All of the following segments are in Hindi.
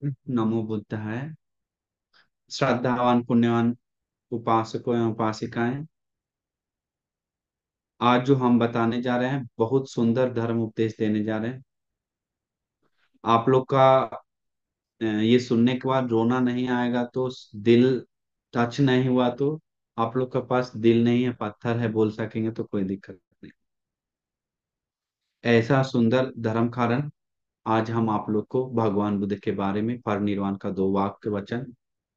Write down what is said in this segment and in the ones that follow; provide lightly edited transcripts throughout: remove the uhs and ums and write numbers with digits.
नमो बुद्ध है। श्रद्धावान पुण्यवान उपासकों एवं उपासिकाएं, आज जो हम बताने जा रहे हैं बहुत सुंदर धर्म उपदेश देने जा रहे हैं। आप लोग का ये सुनने के बाद रोना नहीं आएगा तो दिल टच नहीं हुआ तो आप लोग के पास दिल नहीं है, पत्थर है बोल सकेंगे तो कोई दिक्कत नहीं। ऐसा सुंदर धर्म कारण आज हम आप लोग को भगवान बुद्ध के बारे में परिनिर्वाण का दो वाक्य वचन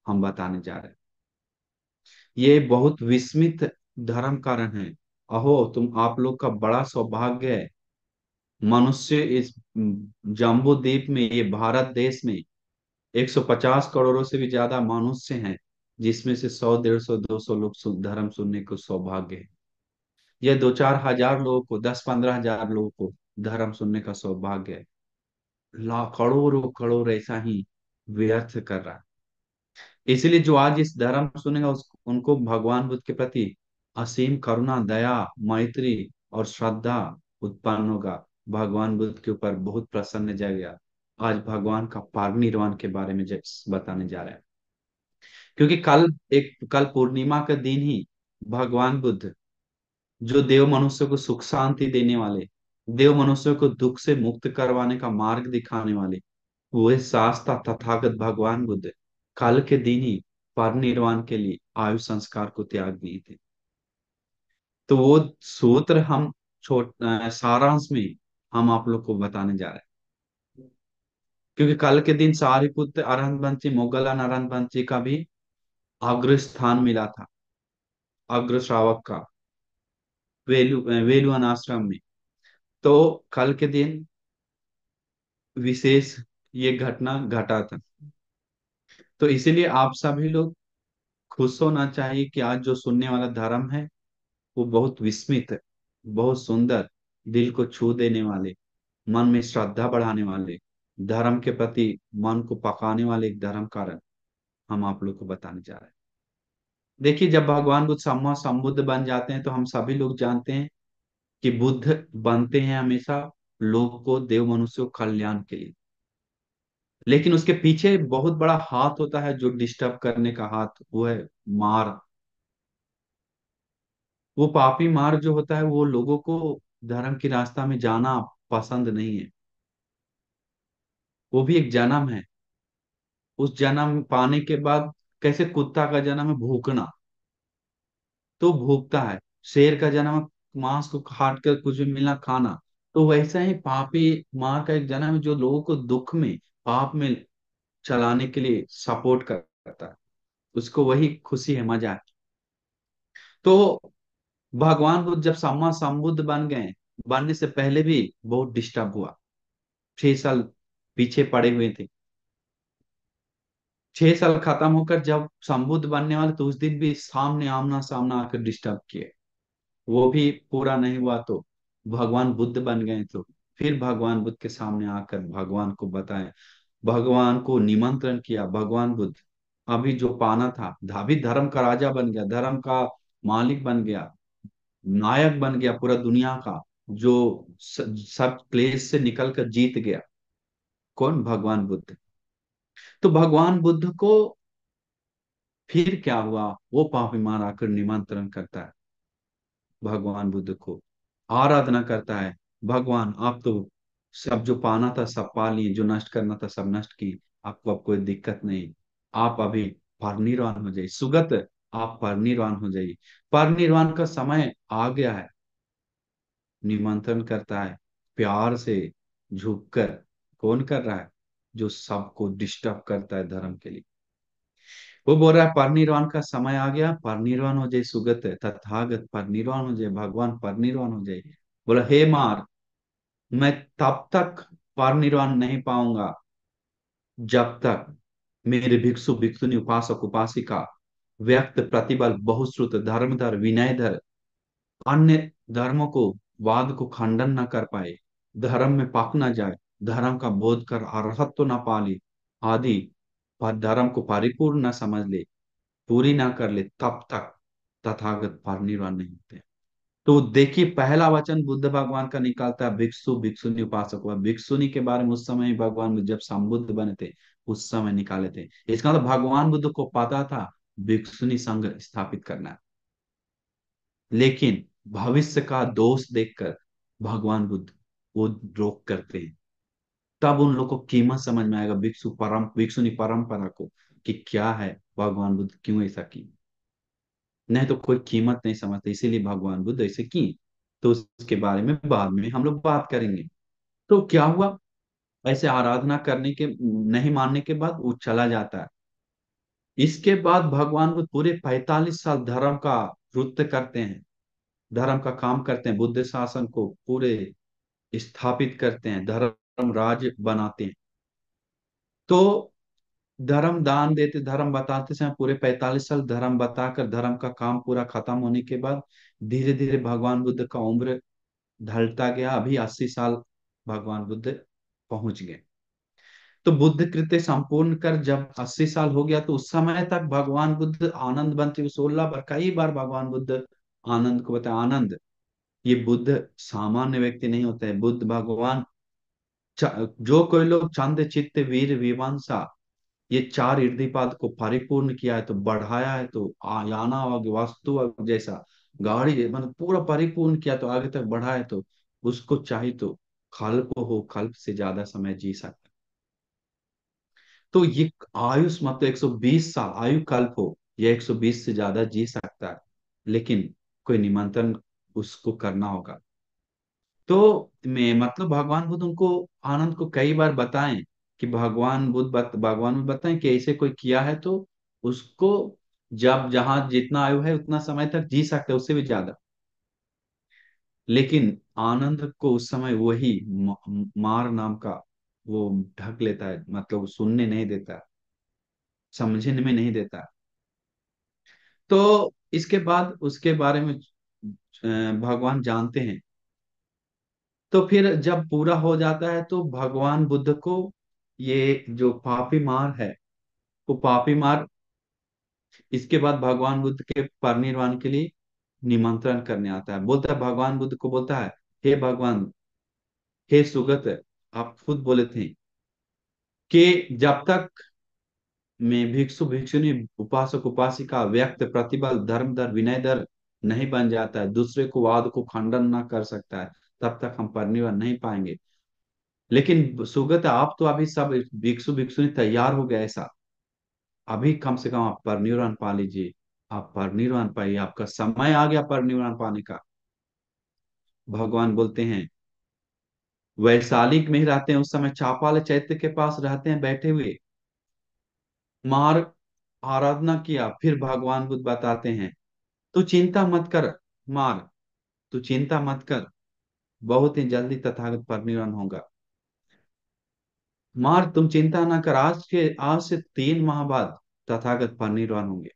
हम बताने जा रहे हैं। ये बहुत विस्मित धर्म कारण है। अहो तुम आप लोग का बड़ा सौभाग्य है। मनुष्य इस जम्बू द्वीप में, ये भारत देश में 150 करोड़ों से भी ज्यादा मनुष्य हैं, जिसमें से 100 150 200 लोग धर्म सुनने को सौभाग्य है। यह 2 4 हजार लोगों को, 10 15 हजार लोगों को धर्म सुनने का सौभाग्य है। लाख करोड़ों करोड़ ऐसा ही व्यर्थ कर रहा है। इसलिए जो आज इस धर्म सुनेगा उनको भगवान बुद्ध के प्रति असीम करुणा, दया, मैत्री और श्रद्धा उत्पन्न होगा। भगवान बुद्ध के ऊपर बहुत प्रसन्न जाएगा। आज भगवान का परिनिर्वाण के बारे में बताने जा रहे हैं। क्योंकि कल पूर्णिमा का दिन ही भगवान बुद्ध, जो देव मनुष्य को सुख शांति देने वाले, देव मनुष्य को दुख से मुक्त करवाने का मार्ग दिखाने वाले, वह शास्ता तथागत भगवान बुद्ध कल के दिन ही परिनिर्वाण के लिए आयु संस्कार को त्याग दिए थे। तो वो सूत्र हम सारांश में हम आप लोग को बताने जा रहे हैं। क्योंकि कल के दिन सारिपुत्र अरहंत मोगलान अरहंत का भी अग्र स्थान मिला था, अग्र श्रावक का, वेलुवन आश्रम में। तो कल के दिन विशेष ये घटना घटा था। तो इसीलिए आप सभी लोग खुश होना चाहिए कि आज जो सुनने वाला धर्म है वो बहुत विस्मित है, बहुत सुंदर, दिल को छू देने वाले, मन में श्रद्धा बढ़ाने वाले, धर्म के प्रति मन को पकाने वाले एक धर्म कारण हम आप लोग को बताने जा रहे हैं। देखिए, जब भगवान बुद्ध सम्मा संबुद्ध बन जाते हैं तो हम सभी लोग जानते हैं कि बुद्ध बनते हैं हमेशा लोग को, देव मनुष्य को कल्याण के लिए। लेकिन उसके पीछे बहुत बड़ा हाथ होता है जो डिस्टर्ब करने का हाथ, वो है मार। वो पापी मार्ग जो होता है वो लोगों को धर्म की रास्ता में जाना पसंद नहीं है। वो भी एक जन्म है। उस जन्म पाने के बाद कैसे कुत्ता का जन्म है भूखना, तो भूखता है। शेर का जन्म है मांस को काट कर कुछ भी मिलना खाना। तो वैसा ही पापी मार का एक जन्म है जो लोगों को दुख में, पाप में चलाने के लिए सपोर्ट करता है। उसको वही खुशी है, मजा है। तो भगवान बुद्ध जब सम्मा संबुद्ध बन गए, बनने से पहले भी बहुत डिस्टर्ब हुआ। 6 साल पीछे पड़े हुए थे। 6 साल खत्म होकर जब संबुद्ध बनने वाले तो उस दिन भी सामने आमना सामना आकर डिस्टर्ब किए। वो भी पूरा नहीं हुआ तो भगवान बुद्ध बन गए। तो फिर भगवान बुद्ध के सामने आकर भगवान को बताए, भगवान को निमंत्रण किया। भगवान बुद्ध अभी जो पाना था, अभी धर्म का राजा बन गया, धर्म का मालिक बन गया, नायक बन गया पूरा दुनिया का, जो सब प्लेस से निकल कर जीत गया। कौन? भगवान बुद्ध। तो भगवान बुद्ध को फिर क्या हुआ? वो पापी मार आकर निमंत्रण करता है भगवान बुद्ध को, आराधना करता है। भगवान आप तो सब जो पाना था सब पा लिए, जो नष्ट करना था सब नष्ट की, आपको अब कोई दिक्कत नहीं। आप अभी परिनिर्वाण हो जाइए, सुगत आप परिनिर्वाण हो जाइए। परिनिर्वाण का समय आ गया है। निमंत्रण करता है प्यार से, झुककर। कौन कर रहा है? जो सबको डिस्टर्ब करता है धर्म के लिए। वो बोल रहा है परिनिर्वाण का समय आ गया, परिनिर्वाण हो जाए सुगत तथागत, परिनिर्वाण हो जाए भगवान, परिनिर्वाण हो जाए। बोला हे मार, मैं तब तक परिनिर्वाण नहीं पाऊंगा जब तक मेरे भिक्षु भिक्षुनी उपासक उपासिका व्यक्त प्रतिबल बहुश्रुत धर्मधर विनयधर अन्य धर्मों को, वाद को खंडन न कर पाए, धर्म में पक न जाए, धर्म का बोध कर अरहत्व न पा ले, आदि पर धर्म को परिपूर्ण न समझ ले, पूरी ना कर ले, तब तक तथागत परिनिर्वाण नहीं होते। तो देखिए, पहला वचन बुद्ध भगवान का निकलता है भिक्षु भिक्षुनी उपासक हुआ। भिक्षुनी के बारे में उस समय भगवान जब संबुद्ध बने थे उस समय निकाले थे। इसका मतलब भगवान बुद्ध को पता था भिक्षुणी संघ स्थापित करना है। लेकिन भविष्य का दोष देखकर भगवान बुद्ध वो रोक करते हैं। तब उन लोग को कीमत समझ में आएगा भिक्षुनी परंपरा को, कि क्या है भगवान बुद्ध क्यों ऐसा की। नहीं तो कोई कीमत नहीं समझते, इसीलिए भगवान बुद्ध ऐसे की। तो उसके बारे में बाद में हम लोग बात करेंगे। तो क्या हुआ, ऐसे आराधना करने के नहीं मानने के बाद वो चला जाता है। इसके बाद भगवान बुद्ध पूरे 45 साल धर्म का वृत्त करते हैं, धर्म का काम करते हैं, बुद्ध शासन को पूरे स्थापित करते हैं, धर्म राज बनाते हैं। तो धर्म दान देते, धर्म बताते समय पूरे 45 साल धर्म बताकर धर्म का काम पूरा खत्म होने के बाद धीरे धीरे भगवान बुद्ध का उम्र ढलता गया। अभी 80 साल भगवान बुद्ध पहुंच गए। तो बुद्ध कृत्य संपूर्ण कर जब 80 साल हो गया, तो उस समय तक भगवान बुद्ध आनंद बनते 16 बार, कई बार भगवान बुद्ध आनंद को बताया। आनंद, ये बुद्ध सामान्य व्यक्ति नहीं होते हैं। बुद्ध भगवान जो कोई लोग चंद चित्त वीर विमंसा, ये चार इर्दिपाद को परिपूर्ण किया है, तो बढ़ाया है, तो याना वस्तु जैसा गाड़ी मतलब पूरा परिपूर्ण किया, तो आगे तक बढ़ा है, तो उसको चाहिए तो कल्प हो, कल्प से ज्यादा समय जी सकता है। तो ये आयुष मतलब 120 साल आयु कल्प हो, या 120 से ज्यादा जी सकता है। लेकिन कोई निमंत्रण उसको करना होगा। तो मैं मतलब भगवान बुद्ध उनको आनंद को कई बार बताएं कि भगवान बुद्ध बताएं कि ऐसे कोई किया है तो उसको, जब जहां जितना आयु है उतना समय तक जी सकते हैं, उससे भी ज्यादा। लेकिन आनंद को उस समय वही मार नाम का वो ढक लेता है, मतलब वो सुनने नहीं देता, समझने में नहीं देता। तो इसके बाद उसके बारे में भगवान जानते हैं। तो फिर जब पूरा हो जाता है तो भगवान बुद्ध को ये जो पापी मार है, वो पापी मार इसके बाद भगवान बुद्ध के परिनिर्वाण के लिए निमंत्रण करने आता है। बोलता है, भगवान बुद्ध को बोलता है, हे भगवान, हे सुगत, आप खुद बोले थे कि जब तक मैं भिक्षु भिक्षुनी उपासक उपासिका व्यक्त प्रतिबल धर्म दर विनय दर नहीं बन जाता है, दूसरे को वाद को खंडन ना कर सकता है, तब तक हम परिनिर्वाण नहीं पाएंगे। लेकिन सुगत, आप तो अभी सब भिक्षु भिक्षुनी तैयार हो गए ऐसा, अभी कम से कम आप परिनिर्वाण पा लीजिए। आप परिनिर्वाण पाइए, आपका समय आ गया परिनिर्वाण पाने का। भगवान बोलते हैं, वैशाली में ही रहते हैं उस समय, चापाल चैत्य के पास रहते हैं बैठे हुए। मार आराधना किया, फिर भगवान बुद्ध बताते हैं, तू चिंता मत कर मार, तू चिंता मत कर, बहुत ही जल्दी तथागत परिनिर्वाण होगा। मार तुम चिंता ना कर, आज से 3 माह बाद तथागत परिनिर्वाण होंगे।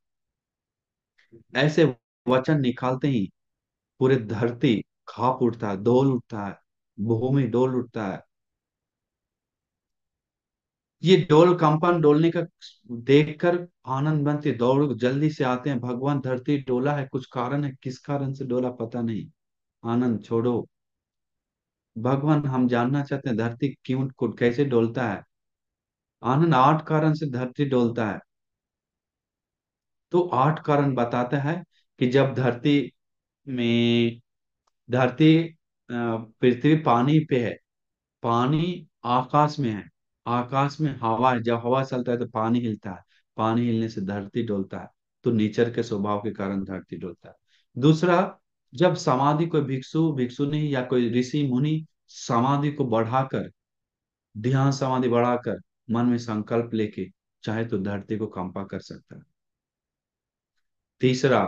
ऐसे वचन निकालते ही पूरे धरती कांप उठता है, डोल उठता है, भूमि डोल उठता है। ये डोल कंपन डोलने का देखकर आनंद बनते दौड़ जल्दी से आते हैं, भगवान धरती डोला है, कुछ कारण है, किस कारण से डोला पता नहीं। आनंद छोड़ो, भगवान हम जानना चाहते हैं धरती क्यों कैसे डोलता है। आनंद 8 कारण से धरती डोलता है। तो 8 कारण बताता है कि जब में धरती पृथ्वी पानी पे है, पानी आकाश में है, आकाश में हवा है, जब हवा चलता है तो पानी हिलता है, पानी हिलने से धरती डोलता है। तो नेचर के स्वभाव के कारण धरती डोलता है। दूसरा, जब समाधि कोई भिक्षु भिक्षुनी या कोई ऋषि मुनि समाधि को बढ़ाकर, ध्यान समाधि बढ़ाकर मन में संकल्प लेके चाहे तो धरती को कंपा कर सकता है। तीसरा,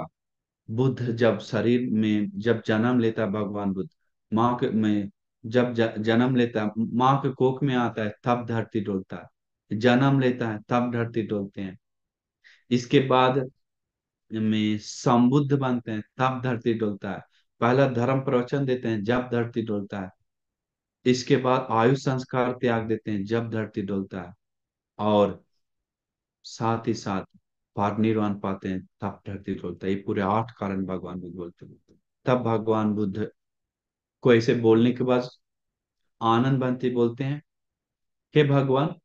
बुद्ध जब शरीर में जब जन्म लेता है, भगवान बुद्ध माँ के में जब जन्म लेता है, माँ के कोख में आता है, तब धरती डोलता है, जन्म लेता है तब धरती डोलते हैं। इसके बाद में संबुद्ध बनते हैं तब धरती डोलता है। पहला धर्म प्रवचन देते हैं जब धरती डोलता है। इसके बाद आयु संस्कार त्याग देते हैं जब धरती डोलता है। और साथ ही साथ निर्वाण पाते हैं तब धरती डोलता है। ये पूरे 8 कारण भगवान बुद्ध बोलते हैं। तब भगवान बुद्ध को ऐसे बोलने के बाद आनंद बनते बोलते हैं, हे भगवान,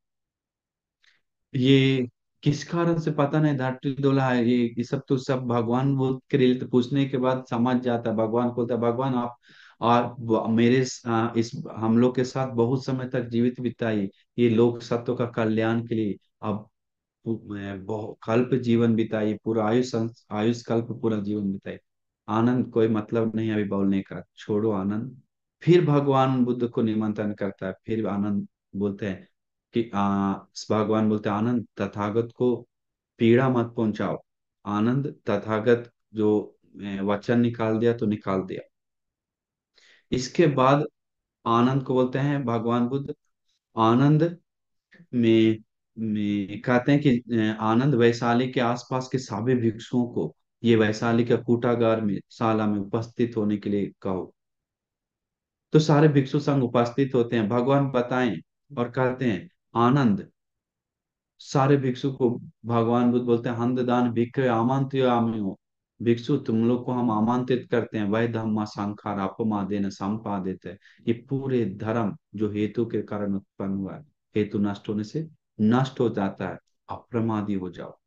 ये किस कारण से पता नहीं, धरती डोला है, ये सब तो सब भगवान बुद्ध के लिए तो पूछने के बाद समझ जाता है। भगवान को बोलता है, भगवान आप और मेरे इस हम लोग के साथ बहुत समय तक जीवित बिताई, ये लोक सत्व का कल्याण के लिए। अब बहुत कल्प जीवन बिताई, पूरा आयुष कल्प पूरा जीवन बिताई। आनंद कोई मतलब नहीं अभी बोलने का, छोड़ो आनंद। फिर भगवान बुद्ध को निमंत्रण करता है, फिर आनंद बोलते हैं कि भगवान बोलते हैं, आनंद तथागत को पीड़ा मत पहुंचाओ। आनंद तथागत जो वचन निकाल दिया तो निकाल दिया। इसके बाद आनंद को बोलते हैं भगवान बुद्ध, आनंद में कहते हैं कि आनंद वैशाली के आसपास के सभी भिक्षुओं को ये वैशाली के कूटागार में शाला में उपस्थित होने के लिए कहो। तो सारे भिक्षु संघ उपस्थित होते हैं, भगवान बताएं और कहते हैं, आनंद सारे भिक्षु को भगवान बुद्ध बोलते हैं, हंद दान भिक्खवे आमंत्रियामि। भिक्षु तुम लोग को हम आमंत्रित करते हैं, वै धम्मा संखार अपमादेन संपादित। ये पूरे धर्म जो हेतु के कारण उत्पन्न हुआ है, हेतु नष्ट होने से नष्ट हो जाता है, अप्रमादी हो जाओ।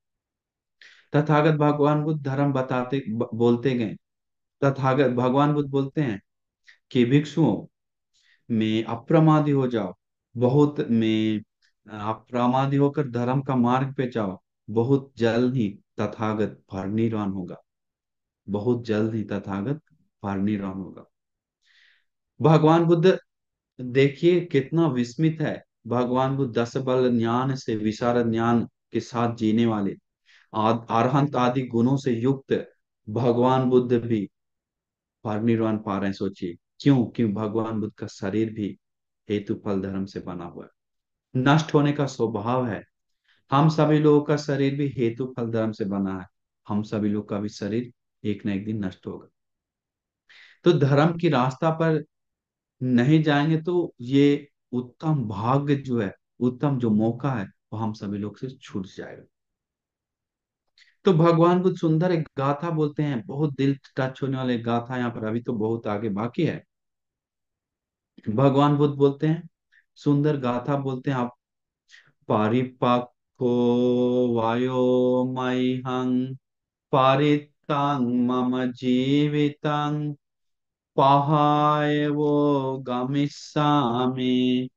तथागत भगवान बुद्ध धर्म बोलते गए। तथागत भगवान बुद्ध बोलते हैं कि भिक्षुओं में अप्रमादी हो जाओ, बहुत में अप्रमादी होकर धर्म का मार्ग पे जाओ। बहुत जल्द ही तथागत परिनिर्वाण होगा, बहुत जल्द ही तथागत परिनिर्वाण होगा। भगवान बुद्ध देखिए कितना विस्मित है। भगवान बुद्ध 10 बल ज्ञान से विशारद ज्ञान के साथ जीने वाले, अरहंत आदि गुणों से युक्त भगवान बुद्ध भी परिनिर्वाण पा रहे हैं। सोचिए क्यों, क्यों भगवान बुद्ध का शरीर भी हेतु फल धर्म से बना हुआ है, नष्ट होने का स्वभाव है। हम सभी लोगों का शरीर भी हेतु फल धर्म से बना है, हम सभी लोग का भी शरीर एक न एक दिन नष्ट होगा। तो धर्म की रास्ता पर नहीं जाएंगे तो ये उत्तम भाग्य जो है, उत्तम जो मौका है, वो हम सभी लोग से छूट जाएगा। तो भगवान बुद्ध सुंदर एक गाथा बोलते हैं, बहुत दिल टच होने वाले गाथा, यहाँ पर अभी तो बहुत आगे बाकी है। भगवान बुद्ध बोलते हैं, सुंदर गाथा बोलते हैं आप, पारिपाको वायो मह्यं पारितां मम जीवितं पहाय वो गमिष्यामि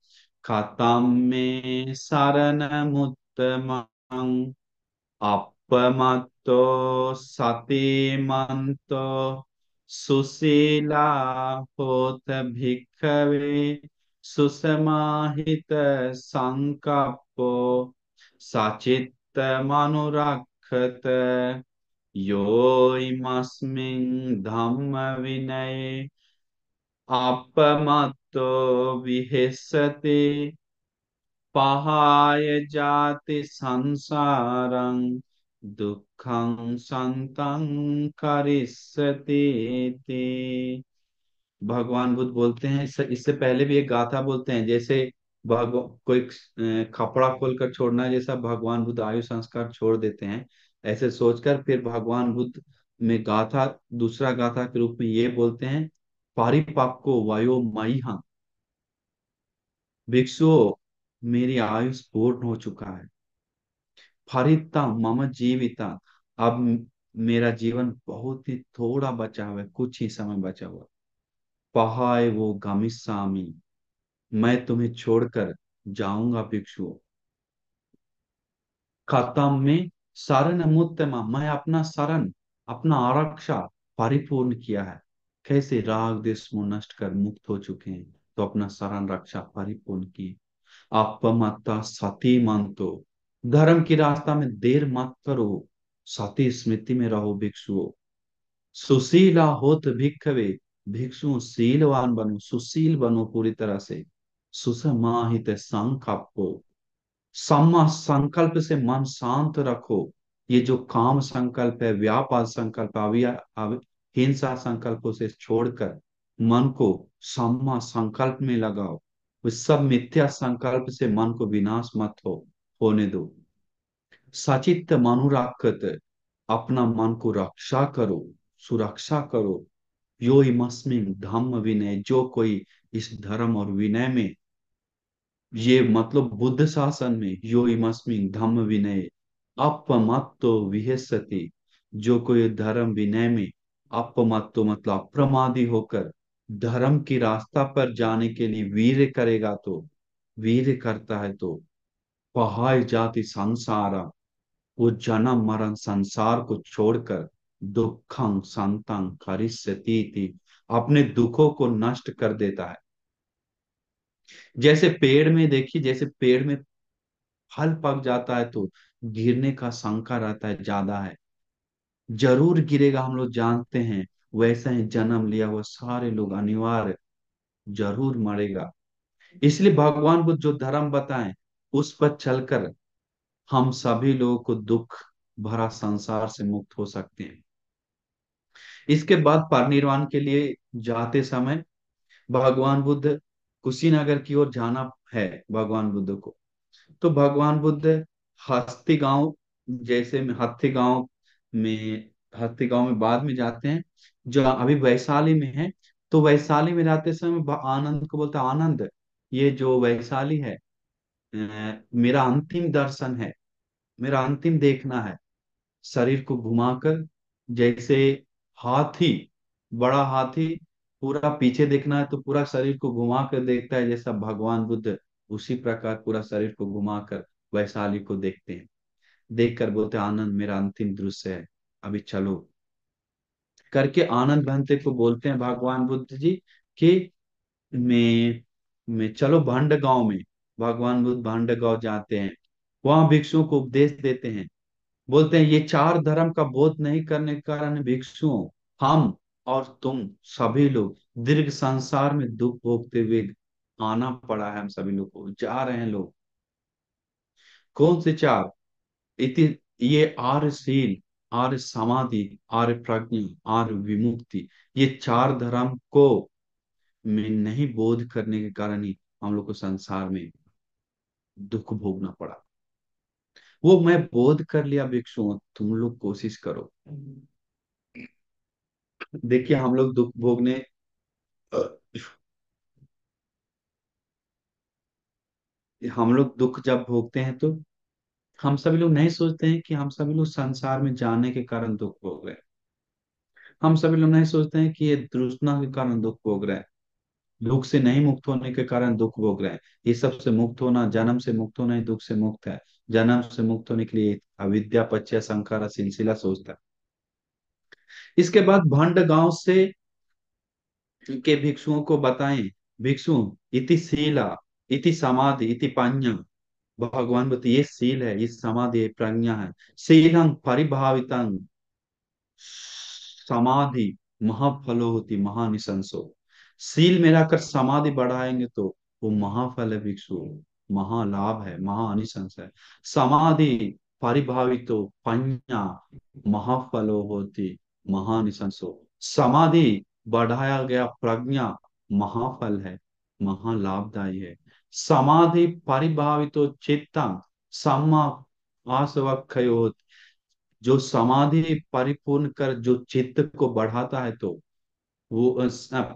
कथं मे शरणमुत्तमम् अपमत्तो सतीमन्तो सुशीला होत भिक्खवे सुसमाहित संकप्पो सचित्त मनुरक्षत यो इमस्मिन् धम्म विनये अपमत्तो विहेष्यति पहाय जाति संसारं दुखं संतं करिष्यति इति। भगवान बुद्ध बोलते हैं, इससे पहले भी एक गाथा बोलते हैं, जैसे कोई कपड़ा खोलकर छोड़ना जैसा भगवान बुद्ध आयु संस्कार छोड़ देते हैं, ऐसे सोचकर फिर भगवान बुद्ध में गाथा, दूसरा गाथा के रूप में ये बोलते हैं, पारिपाको वयो मह्यं, भिक्षुओं मेरी आयुष पूर्ण हो चुका है, फरिता मम जीविता, अब मेरा जीवन बहुत ही थोड़ा बचा हुआ है, कुछ ही समय बचा हुआ। पहाय वो गमिष्यामि, मैं तुम्हें छोड़कर जाऊंगा भिक्षुओं। खत्म में शरण मुत्तमा, मैं अपना शरण, अपना आरक्षा परिपूर्ण किया है। कैसे राग देश मोह नष्ट कर मुक्त हो चुके हैं, तो अपना शरण रक्षा परिपूर्ण की। अपमत्ता सती मानतो, धर्म की रास्ता में देर मत करो, सती स्मृति में रहो भिक्षुओं। सुशीला होत भिक्षवे, भिक्षु शीलवान बनो, सुशील बनो पूरी तरह से। सुसमाहित संकल्पो, सम्मा संकल्प से मन शांत रखो। ये जो काम संकल्प है, व्यापार संकल्प, हिंसा संकल्पों से छोड़कर मन को सम्मा संकल्प में लगाओ। उस सब मिथ्या संकल्प से मन को विनाश मत होने दो। सचित्त मनुराकृत, अपना मन को रक्षा करो, सुरक्षा करो। यो इमस्मिन् धम्म विनय, जो कोई इस धर्म और विनय में ये मतलब बुद्ध शासन में यो इमस्मि धम्म विनय अपमत्तो विहसति, जो कोई धर्म विनय में अपमत्तो मतलब अप्रमादी होकर धर्म की रास्ता पर जाने के लिए वीर करेगा, तो वीर करता है तो पहाय जाति संसार, वो जन्म मरण संसार को छोड़कर दुखं संतं करिष्यति, अपने दुखों को नष्ट कर देता है। जैसे पेड़ में देखिए, जैसे पेड़ में फल पक जाता है तो गिरने का शंका रहता है, ज्यादा है, जरूर गिरेगा, हम लोग जानते हैं। वैसे ही जन्म लिया हुआ सारे लोग अनिवार्य जरूर मरेगा। इसलिए भगवान बुद्ध जो धर्म बताएं उस पर चलकर हम सभी लोगों को दुख भरा संसार से मुक्त हो सकते हैं। इसके बाद परिनिर्वाण के लिए जाते समय भगवान बुद्ध कुशीनगर की ओर जाना है भगवान बुद्ध को। तो भगवान बुद्ध हस्ती गांव, जैसे में में हस्ती गांव में बाद में जाते हैं, जो अभी वैशाली में है। तो वैशाली में रहते समय आनंद को बोलता है, आनंद, ये जो वैशाली है मेरा अंतिम दर्शन है, मेरा अंतिम देखना है। शरीर को घुमाकर, जैसे हाथी, बड़ा हाथी पूरा पीछे देखना है तो पूरा शरीर को घुमा कर देखता है, जैसा भगवान बुद्ध उसी प्रकार पूरा शरीर को घुमाकर वैशाली को देखते हैं। देखकर बोलते हैं, आनंद मेरा अंतिम दृश्य है, अभी चलो करके आनंद बहनते को बोलते हैं भगवान बुद्ध जी कि मैं चलो भंड गांव में। भगवान बुद्ध भंड गांव जाते हैं, वहां भिक्षुओं को उपदेश देते हैं। बोलते हैं, ये चार धर्म का बोध नहीं करने के कारण भिक्षुओं, हम और तुम सभी लोग दीर्घ संसार में दुख भोगते हुए आना पड़ा है, हम सभी लोग को जा रहे हैं लोग। कौन से चार? इति ये आर्यशील, आर्य समाधि, आर्य प्रज्ञा, आर्य विमुक्ति, ये चार धर्म को में नहीं बोध करने के कारण ही हम लोग को संसार में दुख भोगना पड़ा। वो मैं बोध कर लिया भिक्षुओं, तुम लोग कोशिश करो। देखिए हम लोग दुख भोगने हम लोग दुख जब भोगते हैं तो हम सभी लोग नहीं सोचते हैं कि हम सभी लोग संसार में जाने के कारण दुख भोग रहे हैं। हम सभी लोग नहीं सोचते हैं कि ये तृष्णा के कारण दुख भोग रहे हैं, दुख से नहीं मुक्त होने के कारण दुख भोग रहे हैं। ये सब से मुक्त होना, जन्म से मुक्त होना ही दुख से मुक्त है। जन्म से मुक्त होने के लिए अविद्या पच्चय संखारा सिलसिला सोचता है। इसके बाद भंड गांव से के भिक्षुओं को बताएं, भिक्षु इति शीला, इति समाधि, इति पान्या, भगवान बोलते ये सील है, ये समाधि है, प्रज्ञा है। शीलं परिभावितं समाधि महाफलो होती महानिशंसो। सील में रहकर समाधि बढ़ाएंगे तो वो महाफल है भिक्षु, महालाभ है, महानिशंस है। समाधि परिभावितो पन्या महाफलो होती महानिशंसो। समाधि बढ़ाया गया प्रज्ञा महाफल है, महालाभदायी है। समाधि परिभावितो चित्तम सम्मा आसवक्षयो, जो समाधि परिपूर्ण कर जो चित्त को बढ़ाता है तो वो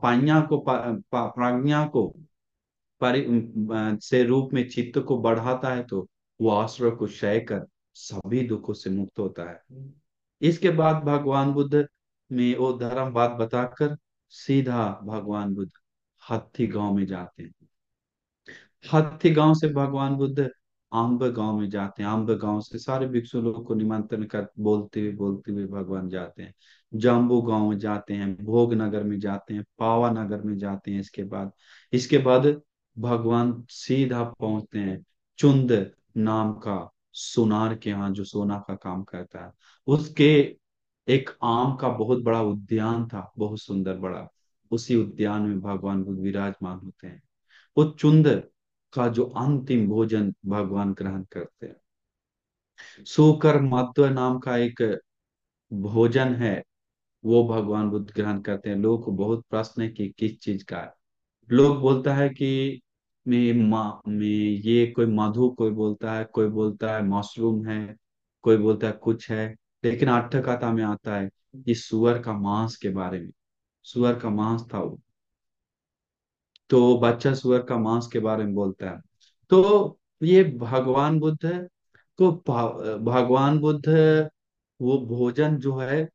पाज्ञा को प्रज्ञा को से रूप में चित्त को बढ़ाता है तो वो आश्रय को क्षय कर सभी दुखों से मुक्त होता है। इसके बाद भगवान बुद्ध में वो धर्म बात बताकर सीधा भगवान बुद्ध हाथी गांव में जाते हैं। हाथी गांव से भगवान बुद्ध आम्ब गांव में जाते हैं। आम्ब गांव से सारे भिक्षु लोगों को निमंत्रण कर बोलते हुए भगवान जाते हैं। जम्बू गांव में जाते हैं, भोग नगर में जाते हैं, पावा नगर में जाते हैं। इसके बाद भगवान सीधा पहुंचते हैं चुंद नाम का सुनार के यहाँ, जो सोना का काम करता है। उसके एक आम का बहुत बड़ा उद्यान था, बहुत सुंदर बड़ा। उसी उद्यान में भगवान बुद्ध विराजमान होते हैं। वो चुंद का जो अंतिम भोजन भगवान ग्रहण करते हैं। सूकर मध्व नाम का एक भोजन है, वो भगवान बुद्ध ग्रहण करते हैं। लोगों को बहुत प्रश्न है कि किस चीज का है। लोग बोलता है कि में ये कोई मधु, कोई बोलता है, कोई बोलता है मशरूम है, कोई बोलता है कुछ है। लेकिन अट्ठ कथा में आता है कि सुअर का मांस के बारे में, सुअर का मांस था वो। तो बच्चा सुअर का मांस के बारे में बोलता है। तो ये भगवान बुद्ध को भगवान बुद्ध वो भोजन जो है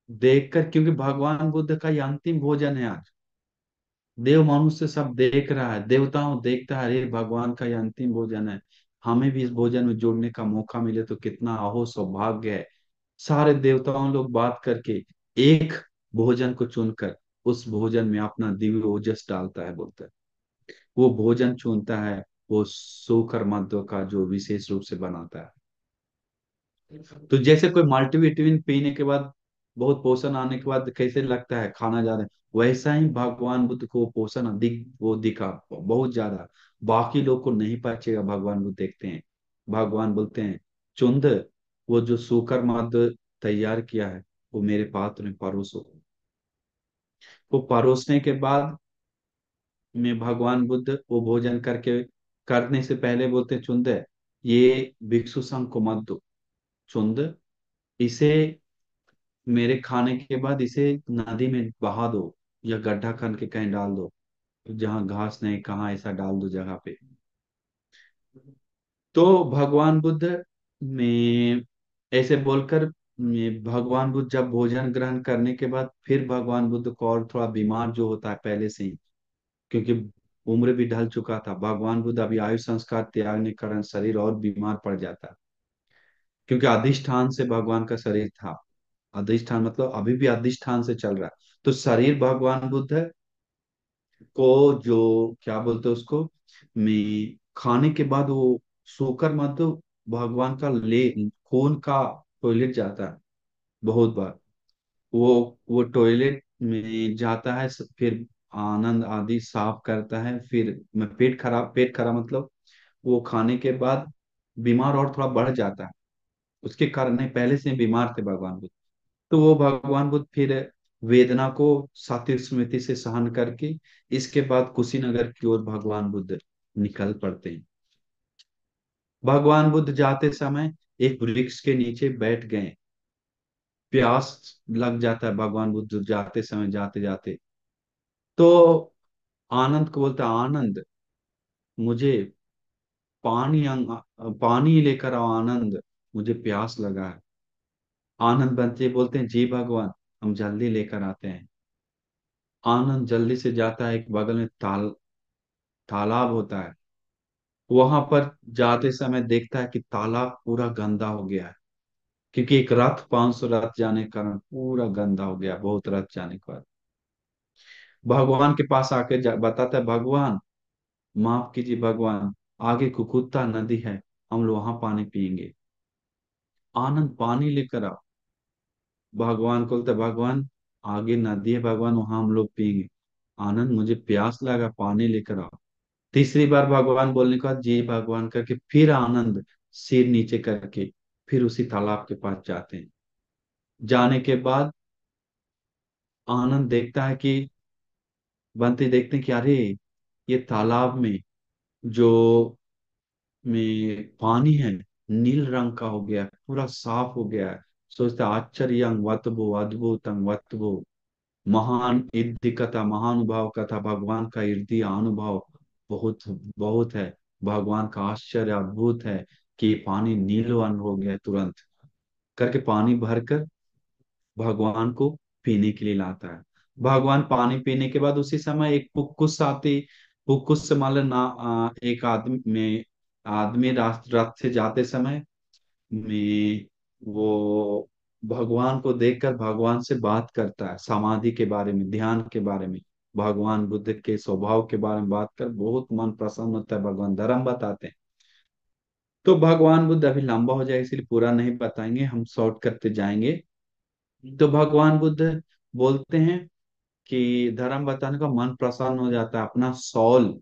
देखकर, क्योंकि भगवान बुद्ध का ये अंतिम भोजन है आज। देव मनुष्य सब देख रहा है, देवताओं देखता है, अरे भगवान का ये अंतिम भोजन है, हमें भी इस भोजन में जुड़ने का मौका मिले तो कितना अहो सौभाग्य है। सारे देवताओं लोग बात करके एक भोजन को चुनकर उस भोजन में अपना दिव्य ओजस डालता है बुद्ध। वो भोजन चुनता है, वो सूकर मध्य का जो विशेष रूप से बनाता है। तो जैसे कोई मल्टीविटामिन पीने के बाद, बहुत पोषण आने के बाद कैसे लगता है खाना ज्यादा, वैसा ही भगवान बुद्ध को पोषण अधिक वो दिखा, बहुत ज्यादा। बाकी लोग को नहीं पचेगा। भगवान बुद्ध देखते हैं, भगवान बोलते हैं, चुंद, वो जो सूकर मध्य तैयार किया है वो मेरे पात्र में परोसो। वो परोसने के बाद में भगवान बुद्ध वो भोजन करके, करने से पहले बोलते हैं, चुंद, ये भिक्षु संघ को मत दो। चुंद, इसे मेरे खाने के बाद इसे नदी में बहा दो, या गड्ढा खन के कहीं डाल दो, जहां घास नहीं, कहाँ ऐसा डाल दो जगह पे। तो भगवान बुद्ध में ऐसे बोलकर भगवान बुद्ध जब भोजन ग्रहण करने के बाद, फिर भगवान बुद्ध को और थोड़ा बीमार जो होता है पहले से ही, क्योंकि उम्र भी ढल चुका था, भगवान बुद्ध अभी आयु संस्कार त्यागने के कारण शरीर और बीमार पड़ जाता है। क्योंकि अधिष्ठान से भगवान का शरीर था, अधिष्ठान मतलब अभी भी अधिष्ठान से चल रहा है। तो शरीर भगवान बुद्ध को जो क्या बोलते हैं उसको, मैं खाने के बाद वो सोकर मत दो, भगवान का ले खून का टॉयलेट जाता है बहुत बार। वो टॉयलेट में जाता है, फिर आनंद आदि साफ करता है, फिर मैं पेट खराब मतलब वो खाने के बाद बीमार और थोड़ा बढ़ जाता है। उसके कारण नहीं, पहले से ही बीमार थे भगवान बुद्ध। तो वो भगवान बुद्ध फिर वेदना को सात्विक स्मृति से सहन करके इसके बाद कुशीनगर की ओर भगवान बुद्ध निकल पड़ते हैं। भगवान बुद्ध जाते समय एक वृक्ष के नीचे बैठ गए। प्यास लग जाता है भगवान बुद्ध जाते समय, जाते जाते। तो आनंद को बोलता है, आनंद, मुझे पानी लेकर आओ आनंद, मुझे प्यास लगा है। आनंद बनते बोलते हैं, जी भगवान, हम जल्दी लेकर आते हैं। आनंद जल्दी से जाता है, एक बगल में तालाब होता है, वहां पर जाते समय देखता है कि तालाब पूरा गंदा हो गया है, क्योंकि एक रथ 500 रथ जाने के कारण पूरा गंदा हो गया, बहुत रथ जाने के बाद भगवान के पास आके बताता है, भगवान माफ कीजिए भगवान, आगे कुकुत्ता नदी है, हम लोग वहां पानी पियेंगे। आनंद, पानी लेकर आओ। भगवान को बोलते, भगवान आगे नदी है भगवान, वहां हम लोग पियेंगे। आनंद, मुझे प्यास लगा, पानी लेकर आओ। तीसरी बार भगवान बोलने के बाद जी भगवान करके फिर आनंद सिर नीचे करके फिर उसी तालाब के पास जाते हैं। जाने के बाद आनंद देखता है कि बंती देखते हैं कि अरे ये तालाब में जो में पानी है नील रंग का हो गया है, पूरा साफ हो गया है। सोचता आश्चर्य वतबो अद्भुतंग वतबो, महान इद्धि कथा, महानुभाव कथा, भगवान का इर्दी अनुभव बहुत बहुत है। भगवान का आश्चर्य अद्भुत है कि पानी नील रंग हो गया है तुरंत करके, पानी भरकर भगवान को पीने के लिए लाता है। भगवान पानी पीने के बाद उसी समय एक पुक्कुस आती, पुक्कुस से मान लो ना, एक आदमी रथ से जाते समय में वो भगवान को देखकर भगवान से बात करता है, समाधि के बारे में, ध्यान के बारे में, भगवान बुद्ध के स्वभाव के बारे में बात कर बहुत मन प्रसन्न होता है, भगवान धर्म बताते हैं। तो भगवान बुद्ध, अभी लंबा हो जाएगा इसलिए पूरा नहीं बताएंगे, हम शॉर्ट करते जाएंगे। तो भगवान बुद्ध बोलते हैं कि धर्म बताने का मन प्रसन्न हो जाता है, अपना सॉल,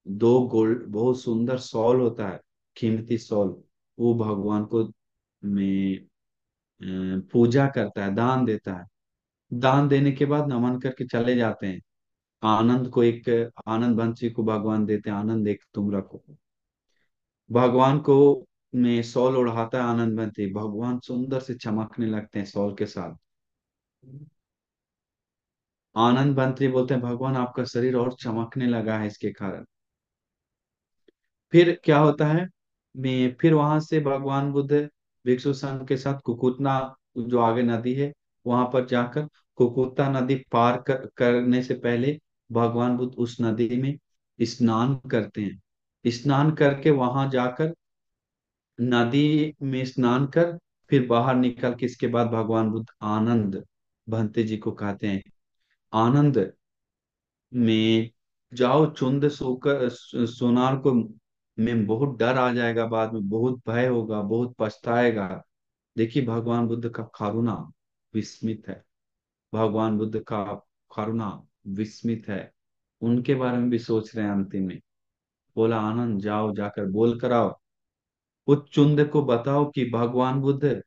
दो गोल्ड बहुत सुंदर सॉल होता है, कीमती सॉल, वो भगवान को में पूजा करता है, दान देता है। दान देने के बाद नमन करके चले जाते हैं। आनंद को एक, आनंद बंसी को भगवान देते हैं, आनंद एक तुम रखो। भगवान को में सॉल उड़ाता है आनंद बंसी, भगवान सुंदर से चमकने लगते हैं सॉल के साथ। आनंद बंत्री बोलते हैं, भगवान आपका शरीर और चमकने लगा है इसके कारण। फिर क्या होता है, मैं फिर वहां से भगवान बुद्ध भिक्षु संघ के साथ कुकुटना, जो आगे नदी है, वहां पर जाकर कुकुटा नदी पार करने से पहले भगवान बुद्ध उस नदी में स्नान करते हैं। स्नान करके वहां जाकर नदी में स्नान कर फिर बाहर निकल के इसके बाद भगवान बुद्ध आनंद भंते जी को कहते हैं, आनंद में जाओ, चुंद सोकर सोनार को में बहुत डर आ जाएगा, बाद में बहुत भय होगा, बहुत पछताएगा। देखिए भगवान बुद्ध का करुणा विस्मित है, भगवान बुद्ध का करुणा विस्मित है। उनके बारे में भी सोच रहे हैं अंतिम में। बोला आनंद जाओ, जाकर बोल कर आओ, उस चुंद को बताओ कि भगवान बुद्ध,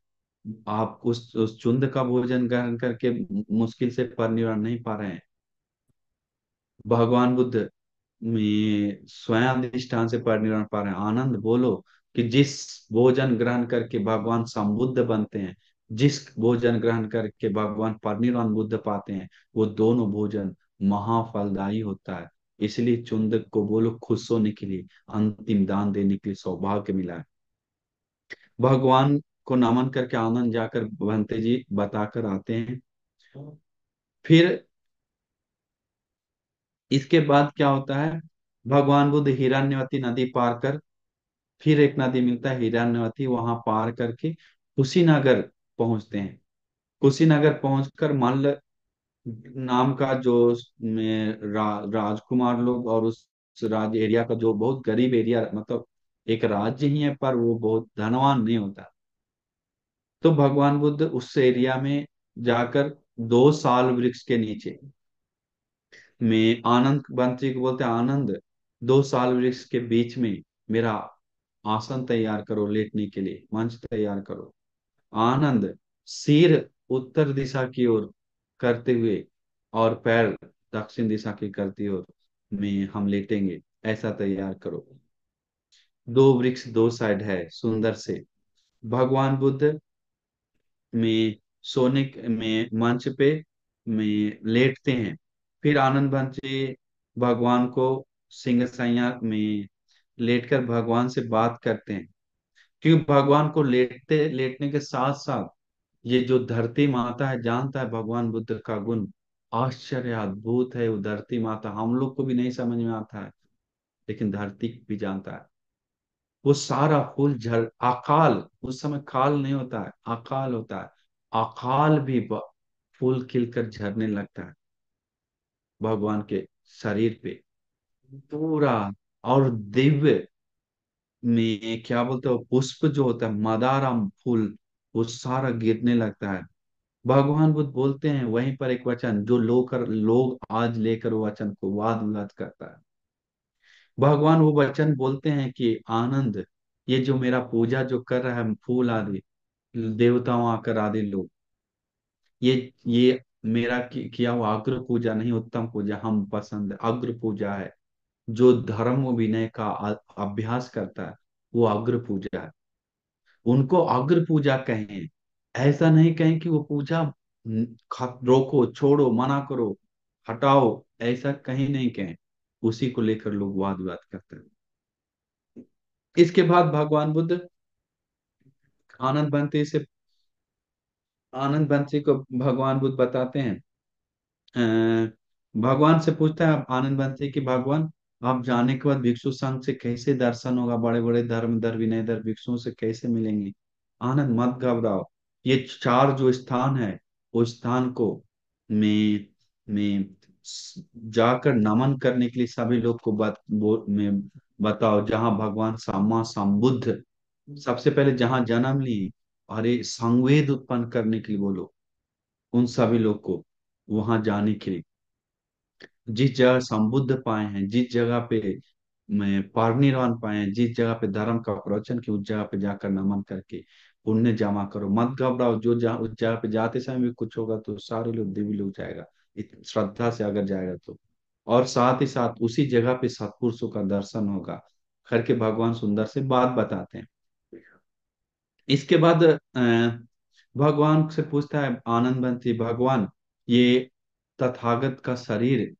आप उस चुंद का भोजन ग्रहण करके मुश्किल से परिनिर्वाण नहीं पा रहे हैं। भगवान बुद्ध में स्वयं अधिष्ठान से परिनिर्वाण पा रहे हैं। आनंद बोलो कि जिस भोजन ग्रहण करके भगवान संबुद्ध बनते हैं, जिस भोजन ग्रहण करके भगवान परिनिर्वाण बुद्ध पाते हैं, वो दोनों भोजन महाफलदायी होता है। इसलिए चुंदक को बोलो खुश होने के लिए, अंतिम दान देने के लिए सौभाग्य मिला है। भगवान को नमन करके आनंद जाकर भंते जी बताकर आते हैं। फिर इसके बाद क्या होता है, भगवान बुद्ध हिरण्यवती नदी पार कर, फिर एक नदी मिलता है हिरण्यवती, वहां पार करके कुशीनगर पहुंचते हैं। कुशीनगर पहुंचकर मल्ल नाम का जो राजकुमार लोग और उस राज एरिया का जो बहुत गरीब एरिया, मतलब एक राज्य ही है पर वो बहुत धनवान नहीं होता, तो भगवान बुद्ध उस एरिया में जाकर 2 साल वृक्ष के नीचे में आनंद बंसी को बोलते हैं, आनंद 2 साल वृक्ष के बीच में मेरा आसन तैयार करो, लेटने के लिए मंच तैयार करो। आनंद सिर उत्तर दिशा की ओर करते हुए और पैर दक्षिण दिशा की करती ओर में हम लेटेंगे, ऐसा तैयार करो। 2 वृक्ष 2 साइड है सुंदर से। भगवान बुद्ध में सोने में मंच पे में लेटते हैं। फिर आनंद बंची भगवान को सिंगसैया में लेटकर भगवान से बात करते हैं, क्योंकि भगवान को लेटते लेटने के साथ साथ ये जो धरती माता है जानता है भगवान बुद्ध का गुण आश्चर्य अद्भुत है। वो धरती माता हम लोग को भी नहीं समझ में आता है, लेकिन धरती भी जानता है। वो सारा फूल झड़ अकाल, उस समय काल नहीं होता है, अकाल होता है। अकाल भी फूल खिलकर झड़ने लगता है भगवान के शरीर पे पूरा। और दिव्य में क्या बोलते हो, पुष्प जो होता है मदारा फूल, वो सारा गिरने लगता है। भगवान बुद्ध बोलते हैं वहीं पर एक वचन जो लोग आज लेकर वो वचन को वाद विवाद करता है। भगवान वो वचन बोलते हैं कि आनंद, ये जो मेरा पूजा जो कर रहा है फूल आदि देवताओं आकर आदि लोग, ये मेरा किया हुआ अग्र पूजा नहीं, उत्तम पूजा हम पसंद अग्र पूजा है। जो धर्म विनय का अभ्यास करता है वो अग्र पूजा है। उनको अग्र पूजा कहें, ऐसा नहीं कहें कि वो पूजा रोको छोड़ो मना करो हटाओ, ऐसा कहीं नहीं कहें। उसी को लेकर लोग वाद विवाद करते हैं। इसके बाद भगवान बुद्ध आनंद बंती से आनंद बंसी को भगवान बुद्ध बताते हैं, भगवान से पूछता है आनंद बंसी कि भगवान, आप जाने के बाद भिक्षु संघ से कैसे दर्शन होगा, बड़े बड़े धर्मधर विनयधर भिक्षुओं से कैसे मिलेंगे। आनंद मत घबराओ, ये 4 जो स्थान है वो स्थान को में जाकर नमन करने के लिए सभी लोग को में बताओ, जहां भगवान सम्मा संबुद्ध सबसे पहले जहां जन्म लिए, और ये संवेद उत्पन्न करने के लिए बोलो उन सभी लोग को वहां जाने के लिए। जिस जगह संबुद्ध पाए हैं, जिस जगह पे मैं परिनिर्वाण पाए हैं, जिस जगह पे धर्म का प्रवचन की, उस जगह पे जाकर नमन करके पुण्य जमा करो, मत घबराओ। जो जहाँ उस जगह पे जाते समय भी कुछ होगा तो सारे लोग दिव्य लोग जाएगा, श्रद्धा से अगर जाएगा तो। और साथ ही साथ उसी जगह पे सत्पुरुषों का दर्शन होगा करके भगवान सुंदर से बात बताते हैं। इसके बाद भगवान से पूछता है आनंद बंसी, भगवान ये तथागत का शरीर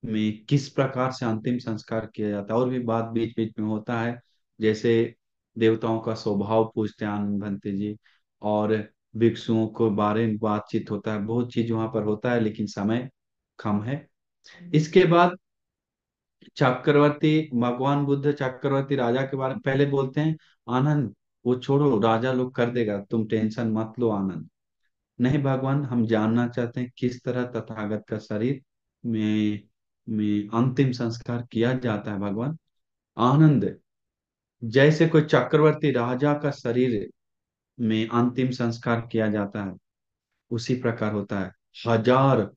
में किस प्रकार से अंतिम संस्कार किया जाता है, और भी बात बीच बीच में होता है। जैसे देवताओं का स्वभाव पूछते हैं आनंद भंते जी, और भिक्षुओं को बारे में बातचीत होता है, बहुत चीज वहां पर होता है, लेकिन समय कम है। इसके बाद चक्रवर्ती, भगवान बुद्ध चक्रवर्ती राजा के बारे में पहले बोलते हैं, आनंद वो छोड़ो, राजा लोग कर देगा, तुम टेंशन मत लो आनंद। नहीं भगवान, हम जानना चाहते हैं किस तरह तथागत का शरीर में अंतिम संस्कार किया जाता है भगवान। आनंद, जैसे कोई चक्रवर्ती राजा का शरीर में अंतिम संस्कार किया जाता है, उसी प्रकार होता है। 1000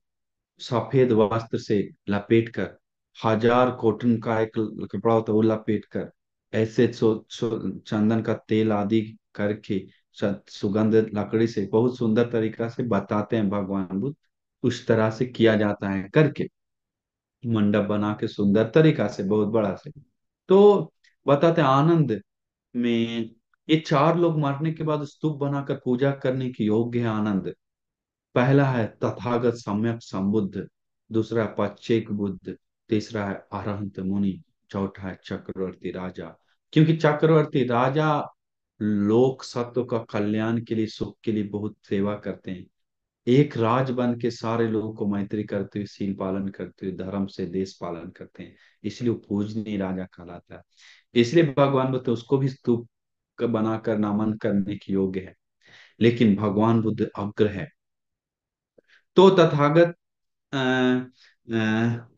सफेद वस्त्र से लपेट कर, 1000 कॉटन का एक कपड़ा होता है वो लपेट कर, ऐसे चंदन का तेल आदि करके, सुगंध लकड़ी से बहुत सुंदर तरीका से बताते हैं भगवान बुद्ध। उस तरह से किया जाता है करके, मंडप बना के सुंदर तरीका से, बहुत बड़ा से। तो बताते हैं आनंद में ये 4 लोग मरने के बाद स्तूप बनाकर पूजा करने के योग्य है आनंद। पहला है तथागत सम्यक संबुद्ध, दूसरा है पच्चेक बुद्ध, तीसरा है अरहंत मुनि, चौथा है चक्रवर्ती राजा। क्योंकि चक्रवर्ती राजा लोक सत्व का कल्याण के लिए, सुख के लिए बहुत सेवा करते हैं। एक राज बन के सारे लोगों को मैत्री करते हुए, सील पालन करते हुए, धर्म से देश पालन करते हैं, इसलिए वो पूजनीय राजा कहलाता है। इसलिए भगवान बुद्ध उसको भी स्तूप बनाकर नमन करने के योग्य है। लेकिन भगवान बुद्ध अग्र है। तो तथागत अ, अ,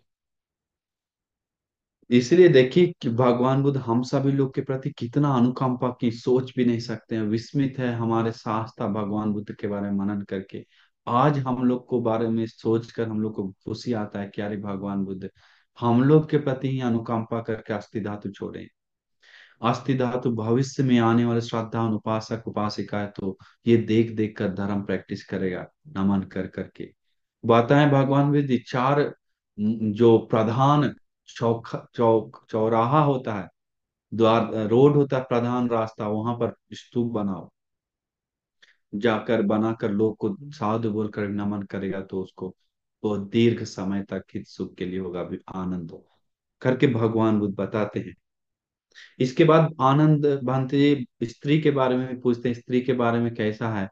इसलिए देखिए कि भगवान बुद्ध हम सभी लोग के प्रति कितना अनुकंपा की सोच भी नहीं सकते हैं। विस्मित है हमारे शास्त्र भगवान बुद्ध के बारे में मनन करके। आज हम लोग को बारे में सोचकर हम लोग को खुशी आता है कि अरे भगवान बुद्ध हम लोग के प्रति ही अनुकंपा करके अस्थि धातु छोड़े। अस्थि धातु भविष्य में आने वाले श्रद्धा उपासक उपासिका है, तो ये देख देख कर धर्म प्रैक्टिस करेगा, नमन कर करके। बताएं भगवान विधि 4 जो प्रधान चौराहा होता है, द्वार रोड होता है, प्रधान रास्ता, वहां पर स्तूप बनाओ, जाकर बनाकर लोग को साधु बोलकर नमन करेगा, तो उसको बहुत दीर्घ समय तक हित सुख के लिए होगा, भी आनंद होगा करके भगवान बुद्ध बताते हैं। इसके बाद आनंद भांति जी स्त्री के बारे में भी पूछते हैं, स्त्री के बारे में कैसा है।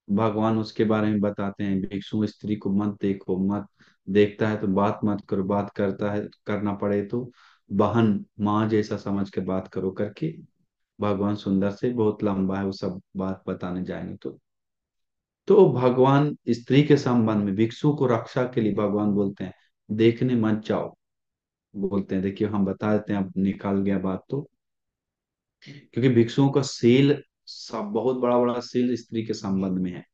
भगवान उसके बारे में बताते हैं, भिक्षु स्त्री को मत देखो, मत देखता है तो बात मत करो, बात करता है करना पड़े तो बहन माँ जैसा समझ के बात करो करके भगवान सुंदर से, बहुत लंबा है वो सब बात बताने जाएंगे तो भगवान स्त्री के संबंध में भिक्षु को रक्षा के लिए भगवान बोलते हैं देखने मत जाओ। बोलते हैं, देखिए हम बता देते हैं, अब निकाल गया बात तो, क्योंकि भिक्षुओं का सील सब बहुत बड़ा बड़ा सील स्त्री के संबंध में है।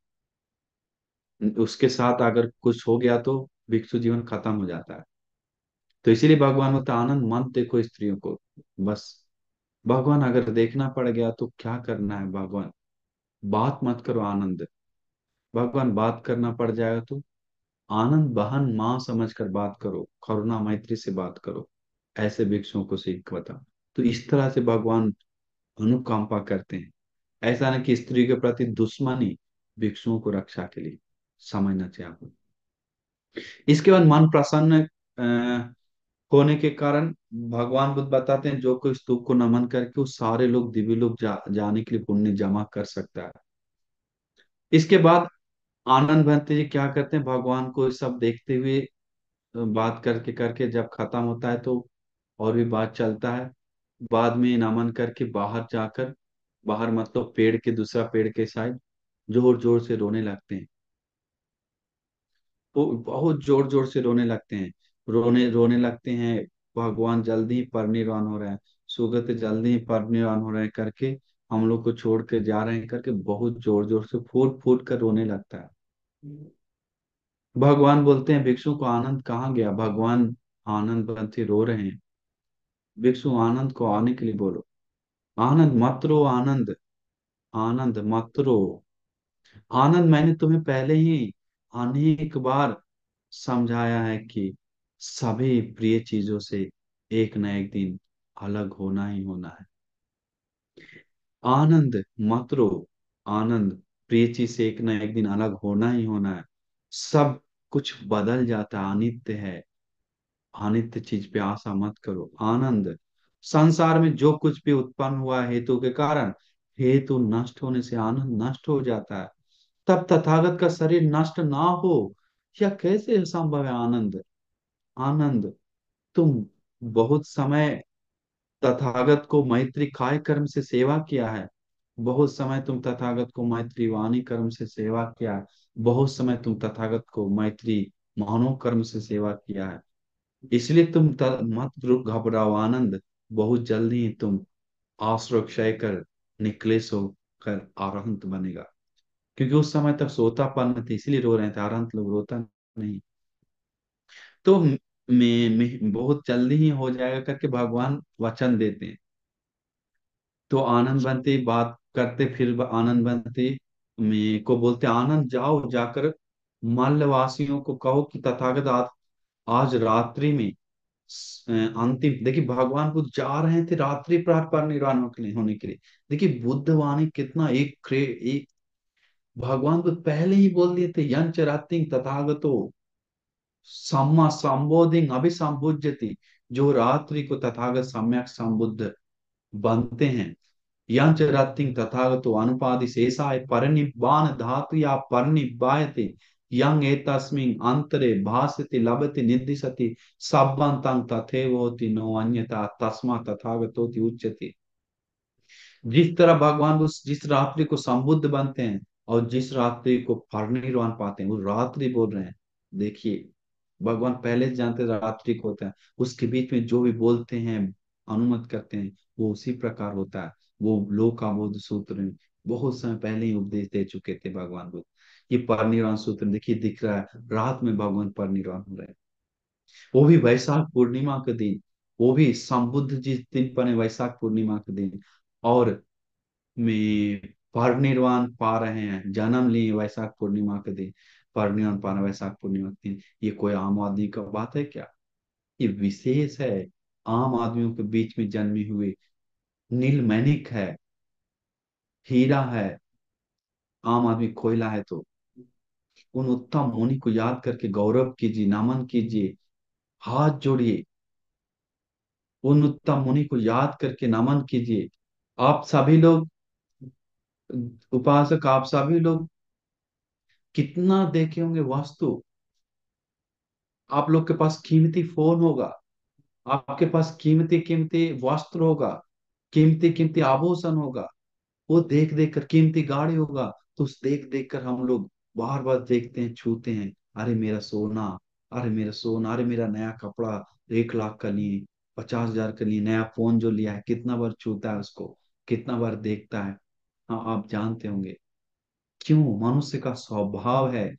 उसके साथ अगर कुछ हो गया तो भिक्षु जीवन खत्म हो जाता है। तो इसीलिए भगवान बोलते हैं, आनंद मत देखो स्त्रियों को, बस। भगवान अगर देखना पड़ गया तो क्या करना है भगवान, बात मत करो आनंद। भगवान बात करना पड़ जाएगा तो आनंद बहन माँ समझकर बात करो, करुणा मैत्री से बात करो, ऐसे भिक्षुओं को सीख बता। तो इस तरह से भगवान अनुकंपा करते हैं। ऐसा नहीं कि स्त्री के प्रति दुश्मनी, भिक्षुओं को रक्षा के लिए समझना चाहिए आपको। इसके बाद मन प्रसन्न होने के कारण भगवान बुद्ध बताते हैं, जो कोई स्तूप को नमन करके वो सारे लोग दिव्य लोग जाने के लिए पुण्य जमा कर सकता है। इसके बाद आनंद भंते जी क्या करते हैं, भगवान को ये सब देखते हुए बात करके करके जब खत्म होता है तो और भी बात चलता है। बाद में नमन करके बाहर जाकर, बाहर मतलब पेड़ के दूसरा पेड़ के साइड जोर जोर से रोने लगते हैं। वो बहुत जोर जोर से रोने लगते हैं, रोने रोने लगते हैं, भगवान जल्दी ही परिनिर्वाण हो रहे हैं, सुगत जल्दी ही परिनिर्वाण हो रहे हैं करके, हम लोग को छोड़ के जा रहे हैं करके बहुत जोर जोर से फूट फूट कर रोने लगता है। भगवान बोलते हैं भिक्षु को आनंद कहाँ गया, भगवान आनंद बंती रो रहे हैं, भिक्षु आनंद को आने के लिए बोलो, आनंद मत रो, आनंद, आनंद मत रो, आनंद मैंने तुम्हें पहले ही अनेक बार समझाया है कि सभी प्रिय चीजों से एक न एक दिन अलग होना ही होना है। आनंद मत रो, आनंद, प्रिय चीज से एक न एक दिन अलग होना ही होना है। सब कुछ बदल जाता है, अनित्य है, अनित्य चीज पे आशा मत करो। आनंद, संसार में जो कुछ भी उत्पन्न हुआ है हेतु के कारण, हेतु नष्ट होने से आनंद नष्ट हो जाता है। तब तथागत का शरीर नष्ट ना हो, यह कैसे संभव है? आनंद, आनंद, तुम बहुत समय तथागत को मैत्री काय कर्म से सेवा किया है। बहुत समय तुम तथागत को मैत्री वाणी कर्म से सेवा किया है। बहुत समय तुम तथागत को मैत्री मानव कर्म से सेवा किया है। इसलिए तुम मत घबराओ आनंद, बहुत जल्दी ही तुम आश्रय क्षय कर निकलेश होकर अरहंत बनेगा। क्योंकि उस समय तक सोतापन्न थे इसलिए रो रहे थे, अरहंत लोग रोता नहीं। तो मैं बहुत जल्दी ही हो जाएगा करके भगवान वचन देते हैं। तो आनंद बनते बात करते, फिर आनंद बनते मैं को बोलते आनंद जाओ जाकर मल्लवासियों को कहो कि तथागत आज रात्रि में अंतिम, देखिए भगवान बुद्ध जा रहे थे रात्रि प्रहर पर निर्वाण होने के लिए। देखिए बुद्ध वाणी कितना एक भगवान बुद्ध पहले ही बोल दिए थे, यंच रात्रि तथागतो सम्मा संबोधिंग अभिसंबुध्यति, जो रात्रि को तथागत सम्यक संबुद्ध बनते हैं। यंच रतिं तथागतो अनुपादि शेषाय परिनिब्बाण धातु या परिनिब्बायते, यं एतस्मिन् अंतरे भासते लभते निद्दिशति, सब्बन्तं तथैव होति नो अन्यथा तस्मा तथागतोति उच्यते। जिस तरह भगवान उस जिस रात्रि को संबुद्ध बनते हैं और जिस रात्रि को परिनिर्वाण पाते हैं, वो रात्रि बोल रहे हैं। देखिए भगवान पहले से जानते हैं रात्रि को होता है, उसके बीच में जो भी बोलते हैं अनुमत करते हैं वो उसी प्रकार होता है। वो लोकाबोध सूत्र में बहुत समय पहले ही उपदेश दे चुके थे भगवान बुद्ध। ये परिनिर्वाण सूत्र में देखिए दिख रहा है, रात में भगवान परिनिर्वाण हो रहे हैं, वो भी वैशाख पूर्णिमा के दिन। वो भी संबुद्ध जिस दिन बने वैशाख पूर्णिमा के दिन, और में परिनिर्वाण पा रहे हैं, जन्म लिए वैशाख पूर्णिमा के दिन, परिनिर्वाण पाना वैशाख पूर्णिमा के दिन। ये कोई आम आदमी का बात है क्या? ये विशेष है, आम आदमियों के बीच में जन्मे हुए नीलमणिक है, हीरा है। आम आदमी कोयला है, तो उन उत्तम मुनि को याद करके गौरव कीजिए, नमन कीजिए, हाथ जोड़िए। उन उत्तम मुनि को याद करके नमन कीजिए। आप सभी लोग उपासक, आप सभी लोग कितना देखे होंगे वास्तु। आप लोग के पास कीमती फोन होगा, आपके पास कीमती कीमती वस्त्र होगा, कीमती कीमती आभूषण होगा। वो देख देख कर कीमती गाड़ी होगा, तो उस देख देख कर हम लोग बार बार देखते हैं, छूते हैं। अरे मेरा सोना, अरे मेरा सोना, अरे मेरा नया कपड़ा, 1 लाख का लिए, 50,000 का लिए नया फोन जो लिया है, कितना बार छूता है उसको, कितना बार देखता है। हाँ आप जानते होंगे क्यों। मनुष्य का स्वभाव है,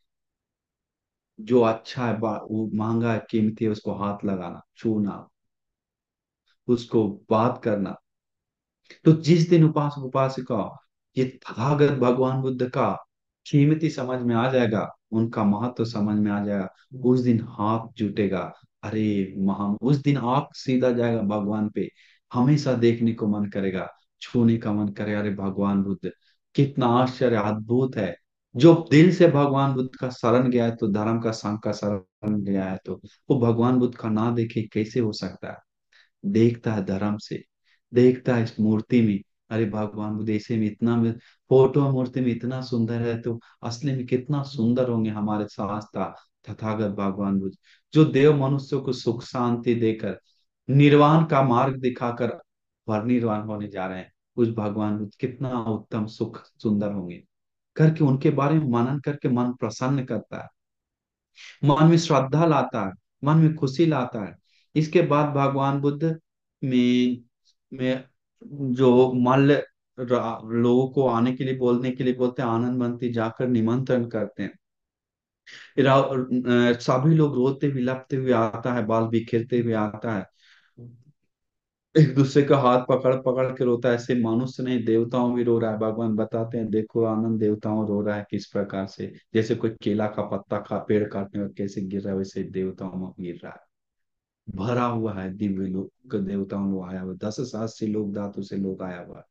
जो अच्छा है वो महंगा है कीमती है उसको हाथ लगाना, छूना, उसको बात करना। तो जिस दिन उपासक उपासिका ये तथागत भगवान बुद्ध का कीमती समझ में आ जाएगा, उनका महत्व समझ में आ जाएगा, उस दिन हाथ जुटेगा। अरे महा, उस दिन आंख सीधा जाएगा भगवान पे, हमेशा देखने को मन करेगा, छूने का मन करेगा। अरे भगवान बुद्ध कितना आश्चर्य अद्भुत है। जो दिल से भगवान बुद्ध का शरण गया है, तो धर्म का संघ का शरण गया है, तो वो भगवान बुद्ध का ना देखे कैसे हो सकता है? देखता है धर्म से, देखता है इस मूर्ति में। अरे भगवान बुद्ध ऐसे में इतना में, फोटो मूर्ति में इतना सुंदर है, तो असली में कितना सुंदर होंगे हमारे शास्त्रा तथागत भगवान बुद्ध, जो देव मनुष्यों को सुख शांति देकर निर्वाण का मार्ग दिखाकर परिनिर्वाण होने जा रहे हैं। उस भगवान बुद्ध कितना उत्तम सुख सुंदर होंगे, करके उनके बारे में मनन करके मन प्रसन्न करता है, मन में श्रद्धा लाता है, मन में खुशी लाता है। इसके बाद भगवान बुद्ध में जो मल्ल लोगों को आने के लिए बोलने के लिए बोलते हैं, आनंद बनती जाकर निमंत्रण करते हैं। सभी लोग रोते विलपते हुए आता है, बाल बिखेरते हुए आता है, एक दूसरे का हाथ पकड़ पकड़ के रोता है। ऐसे मनुष्य नहीं, देवताओं भी रो रहा है। भगवान बताते हैं देखो आनंद, देवताओं रो रहा है किस प्रकार से, जैसे कोई केला का पत्ता खा पेड़ काटने में कैसे गिर रहा है, वैसे देवताओं में गिर रहा है। भरा हुआ है दिव्य लोग, देवताओं लोग आया हुआ, 10 सहस्त्र से लोग धातु से लोग आया हुआ है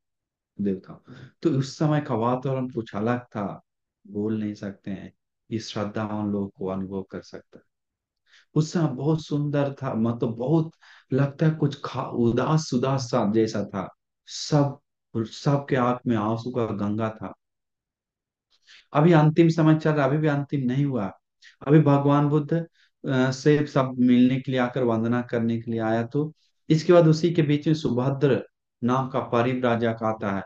देवताओं। तो उस समय का वातावरण कुछ अलग था, बोल नहीं सकते हैं। इस श्रद्धा उन लोगों को अनुभव कर सकता है। उस समय बहुत सुंदर था, मतलब बहुत लगता है कुछ खा उदास उदास सा जैसा था। सब सबके आंख में आंसू का गंगा था। अभी अंतिम समय चल रहा, अभी भी अंतिम नहीं हुआ। अभी भगवान बुद्ध से सब मिलने के लिए आकर वंदना करने के लिए आया, तो इसके बाद उसी के बीच में सुभद्र नाम का परिव्राजक आता है,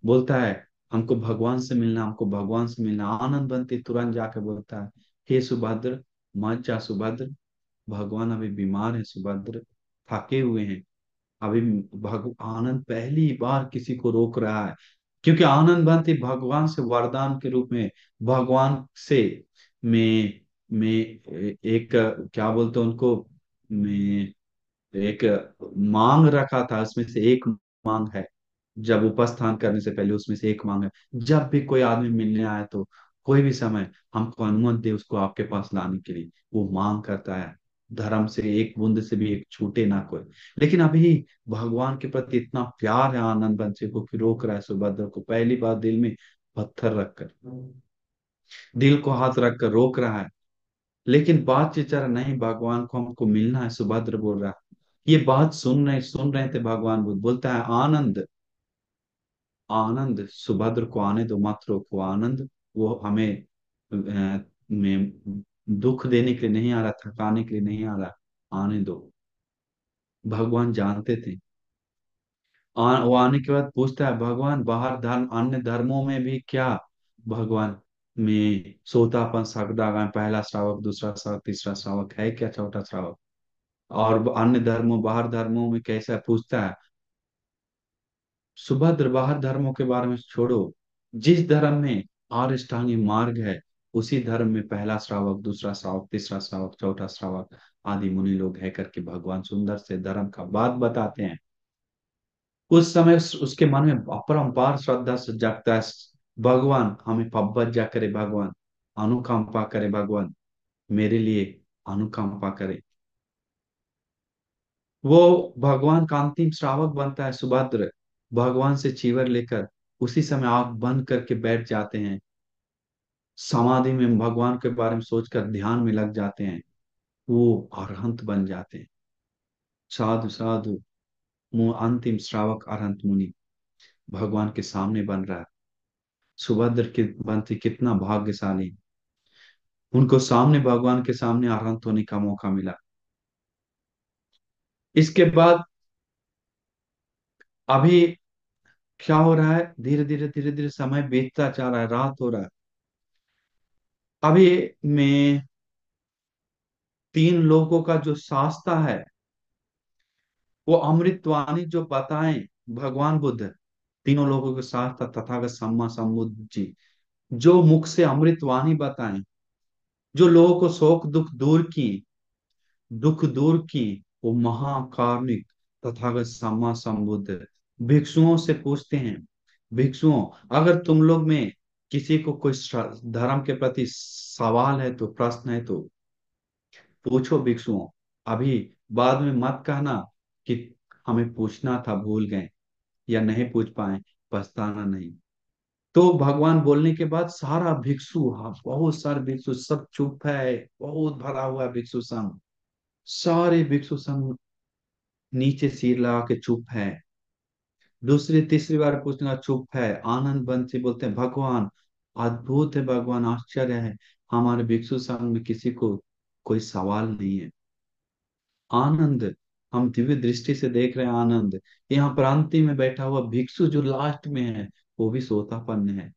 बोलता है हमको भगवान से मिलना, हमको भगवान से मिलना। आनंद बनती तुरंत जाकर बोलता है, हे सुभद्र, मत जा सुभद्र, भगवान अभी बीमार है सुभद्र, थके हुए हैं। अभी आनंद पहली बार किसी को रोक रहा है, क्योंकि आनंद बनती भगवान से वरदान के रूप में, भगवान से मैं एक क्या बोलते हैं उनको, मैं एक मांग रखा था, उसमें से एक मांग है, जब उपस्थान करने से पहले उसमें से एक मांग है, जब भी कोई आदमी मिलने आए तो कोई भी समय हमको अनुमति दे उसको आपके पास लाने के लिए, वो मांग करता है, धर्म से एक बूंद से भी एक छूटे ना कोई। लेकिन अभी भगवान के प्रति इतना प्यार है आनंद बंसी को कि रोक रहा है सुभद्र को, पहली बार दिल में पत्थर रखकर, दिल को हाथ रखकर रोक रहा है। लेकिन बात चिचारा नहीं, भगवान को हमको मिलना है, सुभद्र बोल रहा है। ये बात सुन रहे थे भगवान बुद्ध, बोलता है आनंद, आनंद सुभद्र को आने दो, मत रोको आनंद, वो हमें में दुख देने के लिए नहीं आ रहा, थकाने के लिए नहीं आ रहा, आने दो। भगवान जानते थे। वो आने के बाद पूछता है भगवान, बाहर धर्म अन्य धर्मों में भी क्या भगवान में सोतापन सकदागा, पहला श्रावक, दूसरा श्रावक, तीसरा श्रावक है क्या, चौथा श्रावक, और अन्य धर्मों बाहर धर्मों में कैसा है? पूछता है। सुभद्र बाहर धर्मों के बारे में छोड़ो, जिस धर्म में आर्य मार्ग है, उसी धर्म में पहला श्रावक, दूसरा श्रावक, तीसरा श्रावक, चौथा श्रावक आदि मुनि लोग है करके भगवान सुंदर से धर्म का बात बताते हैं। उस समय उसके मन में अपरंपार श्रद्धा से जागता है, भगवान हमें पब्बज्जा करे, भगवान अनुकंपा करे, भगवान मेरे लिए अनुकंपा करे। वो भगवान का अंतिम श्रावक बनता है सुभद्र, भगवान से चीवर लेकर उसी समय आंख बंद करके बैठ जाते हैं, समाधि में भगवान के बारे में सोचकर ध्यान में लग जाते हैं, वो अरहंत बन जाते हैं। साधु साधु, अंतिम श्रावक अरहंत मुनि भगवान के सामने बन रहा है। सुभद्र के बनती कितना भाग्यशाली, उनको सामने भगवान के सामने अरहंत होने का मौका मिला। इसके बाद अभी क्या हो रहा है, धीरे धीरे धीरे धीरे समय बीतता जा रहा है, रात हो रहा है। अभी में तीन लोगों का जो शास्त्र है, वो अमृतवाणी जो बताएं भगवान बुद्ध, तीनों लोगों के साथ था तथागत सम्मा संबुद्ध जी, जो मुख से अमृतवाणी बताएं, जो लोगों को शोक दुख दूर की, वो महाकारुणिक तथागत सम्मा संबुद्ध भिक्षुओं से पूछते हैं, भिक्षुओं, अगर तुम लोग में किसी को कोई धर्म के प्रति सवाल है तो, प्रश्न है तो पूछो भिक्षुओं। अभी बाद में मत कहना कि हमें पूछना था भूल गए या नहीं पूछ पाए, पछताना नहीं। तो भगवान बोलने के बाद सारा भिक्षु, हाँ बहुत सारे भिक्षु सब चुप है, बहुत भरा हुआ भिक्षु संघ, सारे भिक्षु संघ नीचे सिर लगा के चुप है। दूसरी तीसरी बार पूछना, चुप है। आनंद बंसी बोलते हैं भगवान अद्भुत है, भगवान आश्चर्य है, हमारे भिक्षु संघ में किसी को कोई सवाल नहीं है। आनंद, हम दिव्य दृष्टि से देख रहे हैं आनंद, यहाँ प्रांति में बैठा हुआ भिक्षु जो लास्ट में है, वो भी सोतापन्न है,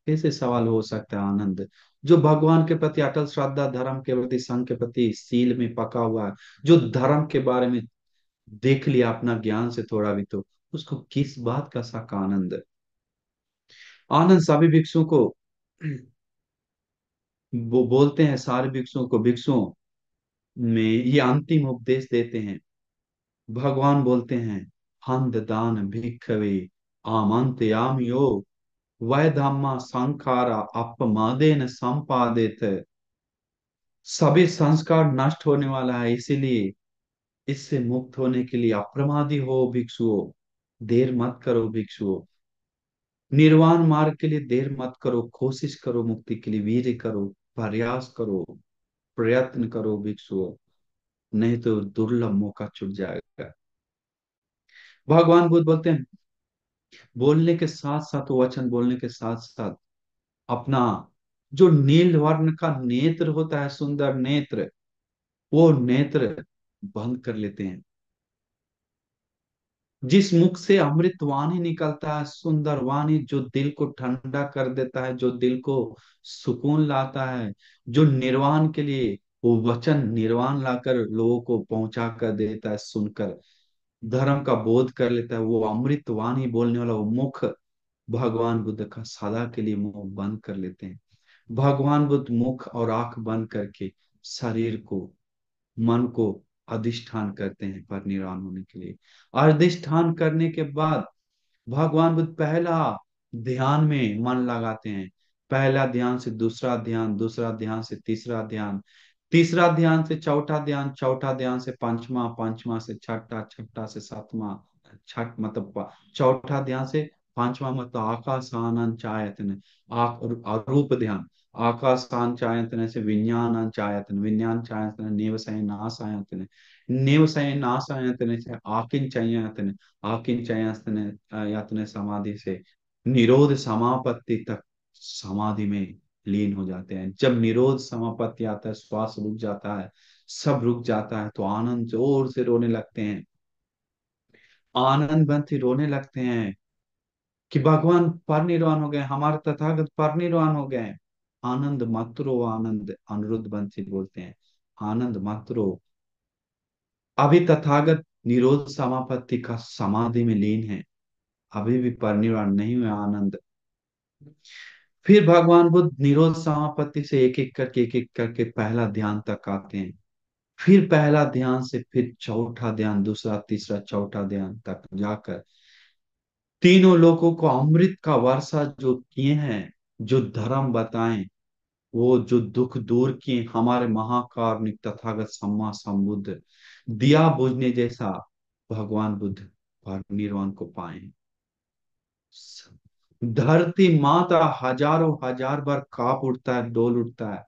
कैसे सवाल हो सकता है? आनंद जो भगवान के प्रति अटल श्रद्धा, धर्म के प्रति, संघ के प्रति सील में पका हुआ है, जो धर्म के बारे में देख लिया अपना ज्ञान से थोड़ा भी, तो उसको किस बात का शक? आनंद, आनंद सभी भिक्षुओं को वो बोलते हैं, सारे भिक्षुओं को, भिक्षुओं में ये अंतिम उपदेश देते हैं। भगवान बोलते हैं, हंद दान भिक्खवे आमंत्यामयो वै धम्मा संखारा अपमादेन संपादित। सभी संस्कार नष्ट होने वाला है, इसीलिए इससे मुक्त होने के लिए अप्रमादी हो भिक्षुओं, देर मत करो भिक्षुओं, निर्वाण मार्ग के लिए देर मत करो, कोशिश करो मुक्ति के लिए, वीर्य करो, प्रयास करो, प्रयत्न करो भिक्षुओं। नहीं तो दुर्लभ मौका छूट जाएगा। भगवान बुद्ध बोलते हैं, बोलने के साथ साथ, वचन बोलने के साथ साथ अपना जो नील वर्ण का नेत्र होता है, सुंदर नेत्र, वो नेत्र बंद कर लेते हैं। जिस मुख से अमृत वाणी निकलता है, सुंदर वाणी, जो दिल को ठंडा कर देता है, जो दिल को सुकून लाता है, जो निर्वाण के लिए, वो वचन निर्वाण लाकर लोगों को पहुंचा कर देता है, सुनकर धर्म का बोध कर लेता है, वो अमृत वाणी बोलने वाला वो मुख, भगवान बुद्ध का सदा के लिए मुंह बंद कर लेते हैं। भगवान बुद्ध मुख और आंख बंद करके शरीर को, मन को अधिष्ठान करते हैं परिनिर्वाण होने के लिए। अधिष्ठान करने के बाद भगवान बुद्ध पहला ध्यान में मन लगाते हैं। पहला ध्यान से दूसरा ध्यान, दूसरा ध्यान से तीसरा ध्यान, तीसरा ध्यान से चौथा ध्यान, चौथा ध्यान से पांचवा, पांचवा से छठा, छठा से सातवां, छठ मतलब चौथा ध्यान से पांचवा मतलब आकाशानंद चायतन, अरूप ध्यान, आकाशान चायतन से विज्ञान चायतन, विज्ञान चायतन नेवसय नाशायतन, नेवसय नाशायतन से आकिन चायतन, आकिन चायतन यातन समाधि से निरोध समापत्ति तक समाधि में लीन हो जाते हैं। जब निरोध समापत्ति आता है, श्वास रुक जाता है, सब रुक जाता है, तो आनंद जोर से रोने लगते हैं, आनंद बनते रोने लगते हैं कि भगवान परिनिर्वाण हो गए, हमारे तथागत परिनिर्वाण हो गए। आनंद मात्रो आनंद, अनिरुद्ध बंसी बोलते हैं, आनंद मात्रो। अभी तथागत निरोध समापत्ति का समाधि में लीन है, अभी भी परिनिर्वाण नहीं हुआ आनंद। फिर भगवान बुद्ध निरोध समापत्ति से एक एक करके पहला ध्यान तक आते हैं। फिर पहला ध्यान से फिर चौथा ध्यान, दूसरा तीसरा चौथा ध्यान तक जाकर तीनों लोगों को अमृत का वर्षा जो किए हैं, जो धर्म बताएं, वो जो दुख दूर किए, हमारे महाकारुणिक तथागत सम्मा संबुद्ध दिया बुझने जैसा भगवान बुद्ध निर्वाण को पाए। धरती माता हजारों हजार बार कांप उठता है, डोल उठता है,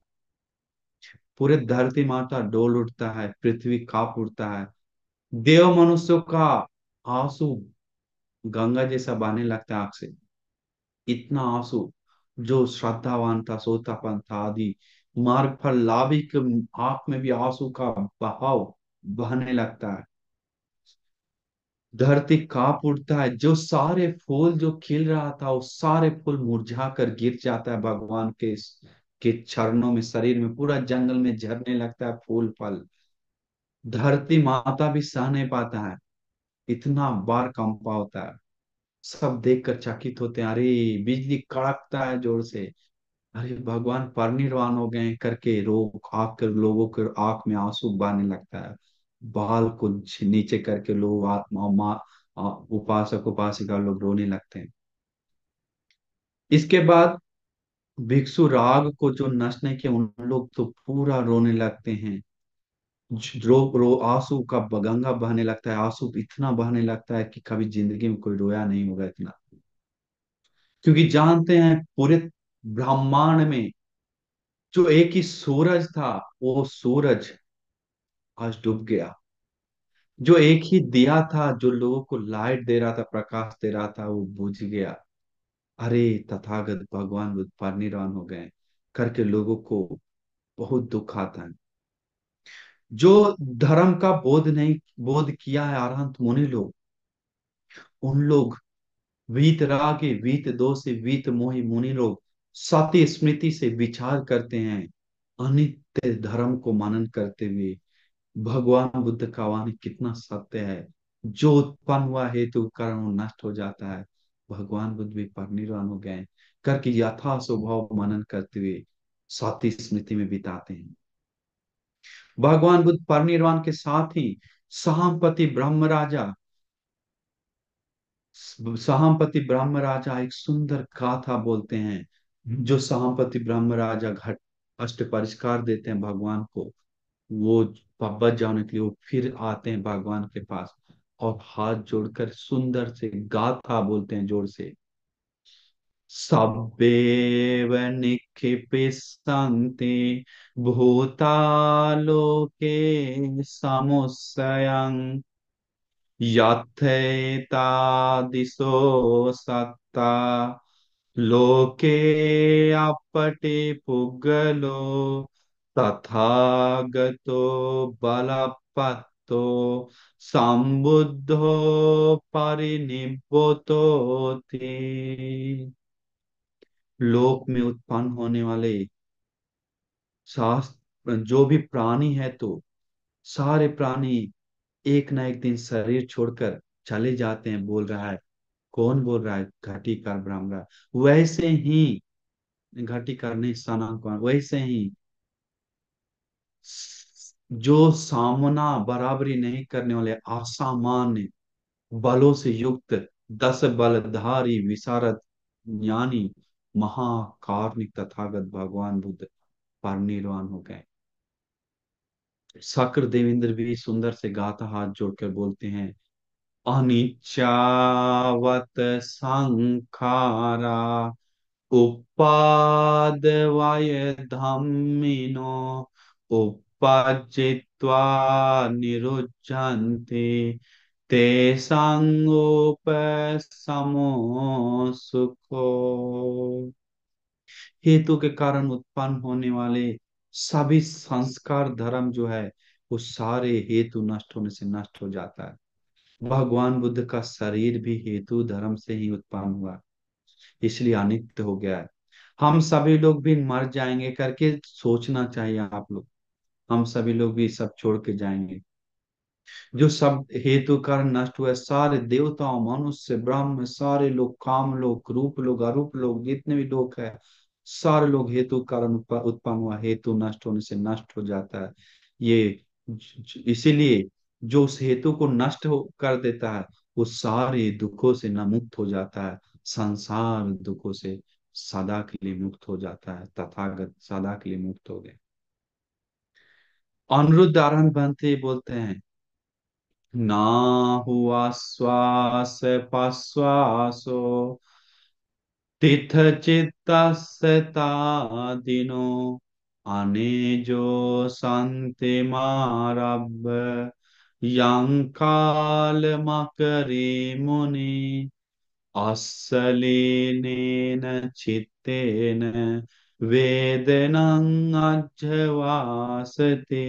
पूरे धरती माता डोल उठता है, पृथ्वी कांप उठता है। देव मनुष्यों का आंसू गंगा जैसा बहने लगता है आंख से, इतना आंसू। जो श्रद्धावान था, सोतापन था आदि मार्ग फल लाभी के आंख में भी आंसू का बहाव बहने लगता है। धरती कांप उठता है, जो सारे फूल जो खिल रहा था वो सारे फूल मुरझा कर गिर जाता है भगवान के चरणों में, शरीर में, पूरा जंगल में झरने लगता है फूल फल। धरती माता भी सह नहीं पाता है, इतना बार कंपा होता है। सब देखकर चकित होते हैं, अरे बिजली कड़कता है जोर से, अरे भगवान परिनिर्वाण हो गए करके रो आग कर लोगों के आंख में आंसू बहने लगता है। बाल को नीचे करके लोग आत्मा उपासक उपासिका लोग रोने लगते हैं। इसके बाद भिक्षु राग को जो नष्ट नहीं किया, उन लोग तो पूरा रोने लगते हैं। रो आंसू का गंगा बहने लगता है, आंसू इतना बहने लगता है कि कभी जिंदगी में कोई रोया नहीं होगा इतना। क्योंकि जानते हैं पूरे ब्रह्मांड में जो एक ही सूरज था, वो सूरज आज डूब गया। जो एक ही दिया था जो लोगों को लाइट दे रहा था, प्रकाश दे रहा था, वो बुझ गया। अरे तथागत भगवान बुद्ध परिनिर्वाण हो गए करके लोगों को बहुत दुख आता है। जो धर्म का बोध नहीं, बोध किया है अरहंत मुनि लोग, उन लोग वीतरागी, वीत दोषी, वीत मोही मुनि लोग सती स्मृति से विचार करते हैं, अनित्य धर्म को मनन करते हुए भगवान बुद्ध का वाणी कितना सत्य है। जो उत्पन्न हुआ हेतु कारण वो नष्ट हो जाता है, भगवान बुद्ध भी परिनिर्वाण हो गए करके यथा स्वभाव मनन करते हुए सती स्मृति में बिताते हैं। भगवान बुद्ध परिनिर्वाण के साथ ही सहामपति ब्रह्म राजा, सहामपति ब्रह्म राजा एक सुंदर गाथा बोलते हैं। जो सहामपति ब्रह्म राजा घट अष्ट परिष्कार देते हैं भगवान को, वो बच जाने के लिए वो फिर आते हैं भगवान के पास और हाथ जोड़कर सुंदर से गाथा बोलते हैं जोर से। सब्बेव निक्षिपेस्सन्ति भूतालोके समुच्चयम् यथेतादिशो सत्ता लोके अपटे पुगलो तथागतो बलपत्तो संबुद्धो परिनिब्बोतोति। लोक में उत्पन्न होने वाले शास्त्र जो भी प्राणी है, तो सारे प्राणी एक ना एक दिन शरीर छोड़कर चले जाते हैं, बोल रहा है। कौन बोल रहा है? घटिकार ब्राह्मण। वैसे ही घटिकार ने सनातन, वैसे ही जो सामना बराबरी नहीं करने वाले असामान्य बलों से युक्त 10 बलधारी विशारद ज्ञानी महाकारुणिक तथागत भगवान बुद्ध परिनिर्वाण हो गए। शक्र देवेंद्र भी सुंदर से गाथा हाथ जोड़कर बोलते हैं, अनिच्चावत संखारा उपादवाय धम्मिनो उपजित्वा निरुज्यन्ते तेषां उपशमो सुखो। हेतु के कारण उत्पन्न होने वाले सभी संस्कार धर्म जो है, वो सारे हेतु नष्ट होने से नष्ट हो जाता है। भगवान बुद्ध का शरीर भी हेतु धर्म से ही उत्पन्न हुआ, इसलिए अनित्य हो गया है। हम सभी लोग भी मर जाएंगे करके सोचना चाहिए आप लोग। हम सभी लोग भी सब छोड़ के जाएंगे। जो सब हेतु कारण नष्ट हुए, सारे देवताओं, मनुष्य, ब्रह्म, सारे लोग, काम लोग, रूप लोग, अरूप लोग, जितने भी लोग हैं, सारे लोग हेतु कारण उत्पन्न हुआ, हेतु नष्ट होने से नष्ट हो जाता है। ये इसीलिए जो उस हेतु को नष्ट कर देता है, वो सारे दुखों से न मुक्त हो जाता है, संसार दुखों से सदा के लिए मुक्त हो जाता है। तथागत सदा के लिए मुक्त हो गए। अनिरुद्ध आरंभ बनते ही बोलते हैं, ना हुआ श्वास प्रश्वासो तिथ चित्तस्तादिनो अनेजो शांति मारभ यं कालमकरे मुनि अस्सलीनेन चित्तेन वेदनං अध्यवासते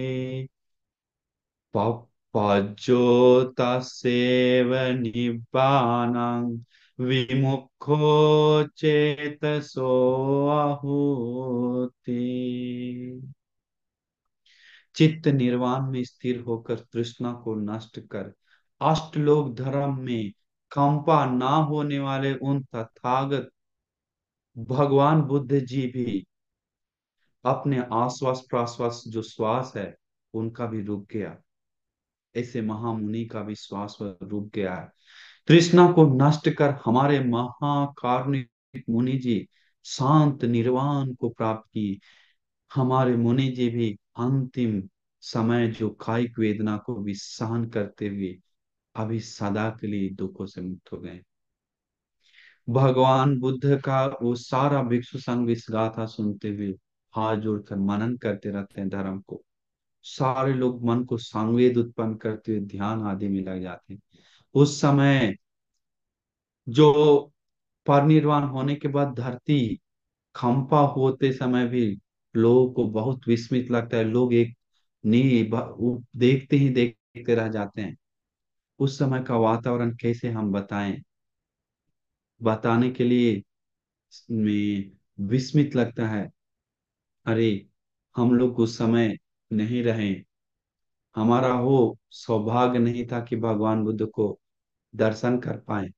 पपज्योतसेव निब्बानं विमुखो चेतसो आहुति। चित्त निर्वाण में स्थिर होकर तृष्णा को नष्ट कर अष्टलोक धर्म में कंपा ना होने वाले उन तथागत भगवान बुद्ध जी भी अपने आश्वास प्रश्वास जो श्वास है, उनका भी रुक गया। ऐसे महामुनि का भी श्वास रुक गया है। तृष्णा को नष्ट कर हमारे महाकारुणिक मुनि जी शांत निर्वाण को प्राप्त की। हमारे मुनि जी भी अंतिम समय जो कायिक वेदना को भी सहन करते हुए अभी सदा के लिए दुखों से मुक्त हो गए। भगवान बुद्ध का वो सारा भिक्षु संघ इस गाथा सुनते हुए हाथ जोड़कर मनन करते रहते हैं धर्म को। सारे लोग मन को संवेद उत्पन्न करते हुए ध्यान आदि में लग जाते हैं। उस समय जो परिनिर्वाण होने के बाद धरती कंपा होते समय भी लोगों को बहुत विस्मित लगता है। लोग एक नहीं वो देखते ही देखते रह जाते हैं। उस समय का वातावरण कैसे हम बताएं, बताने के लिए में विस्मित लगता है। अरे, हम लोग उस समय नहीं रहे, हमारा वो सौभाग्य नहीं था कि भगवान बुद्ध को दर्शन कर पाए।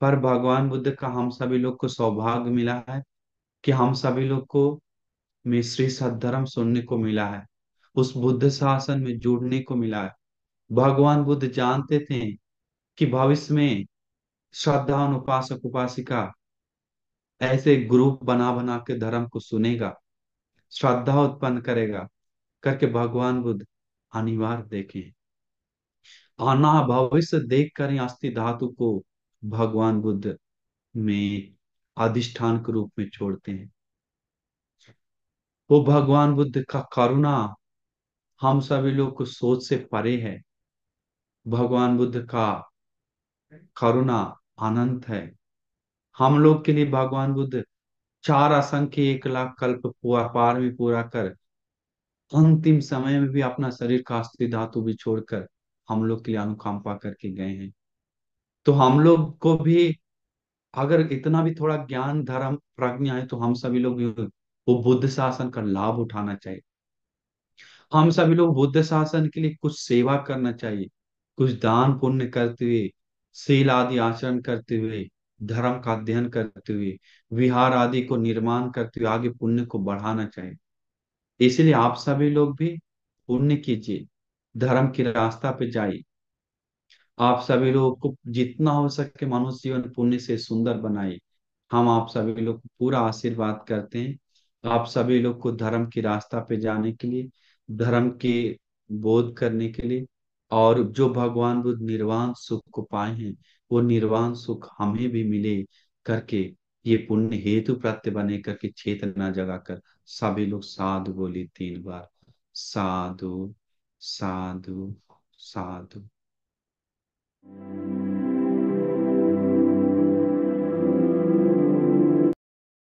पर भगवान बुद्ध का हम सभी लोग को सौभाग्य मिला है कि हम सभी लोग को मिश्री सद्धर्म सुनने को मिला है, उस बुद्ध शासन में जुड़ने को मिला है। भगवान बुद्ध जानते थे कि भविष्य में श्रद्धावान उपासक उपासिका ऐसे ग्रुप बना बना के धर्म को सुनेगा, श्रद्धा उत्पन्न करेगा करके भगवान बुद्ध अनिवार्य देखे। आना भविष्य देख कर ही अस्थि धातु को भगवान बुद्ध में अधिष्ठान के रूप में छोड़ते हैं। वो भगवान बुद्ध का करुणा हम सभी लोग को सोच से परे है। भगवान बुद्ध का करुणा अनंत है। हम लोग के लिए भगवान बुद्ध चार असंख्य 1 लाख कल्प पूरा पार भी पूरा कर अंतिम समय में भी अपना शरीर का अस्थि धातु भी छोड़कर हम लोग के लिए अनुकंपा करके गए हैं। तो हम लोग को भी अगर इतना भी थोड़ा ज्ञान धर्म प्रज्ञा है तो हम सभी लोग भी वो बुद्ध शासन का लाभ उठाना चाहिए। हम सभी लोग बुद्ध शासन के लिए कुछ सेवा करना चाहिए, कुछ दान पुण्य करते हुए, शील आदि आचरण करते हुए, धर्म का अध्ययन करते हुए, विहार आदि को निर्माण करते हुए आगे पुण्य को बढ़ाना चाहिए। इसलिए आप सभी लोग भी पुण्य कीजिए, धर्म के रास्ता पे जाइए। आप सभी लोगों को जितना हो सके मनुष्य जीवन पुण्य से सुंदर बनाइए। हम आप सभी लोग को पूरा आशीर्वाद करते हैं, आप सभी लोग को धर्म की रास्ता पे जाने के लिए, धर्म के बोध करने के लिए, और जो भगवान बुद्ध निर्वाण सुख को पाए हैं वो निर्वाण सुख हमें भी मिले करके ये पुण्य हेतु प्रत्य बने करके चेतना जगाकर सभी लोग साधु बोली 3 बार। साधु, साधु, साधु।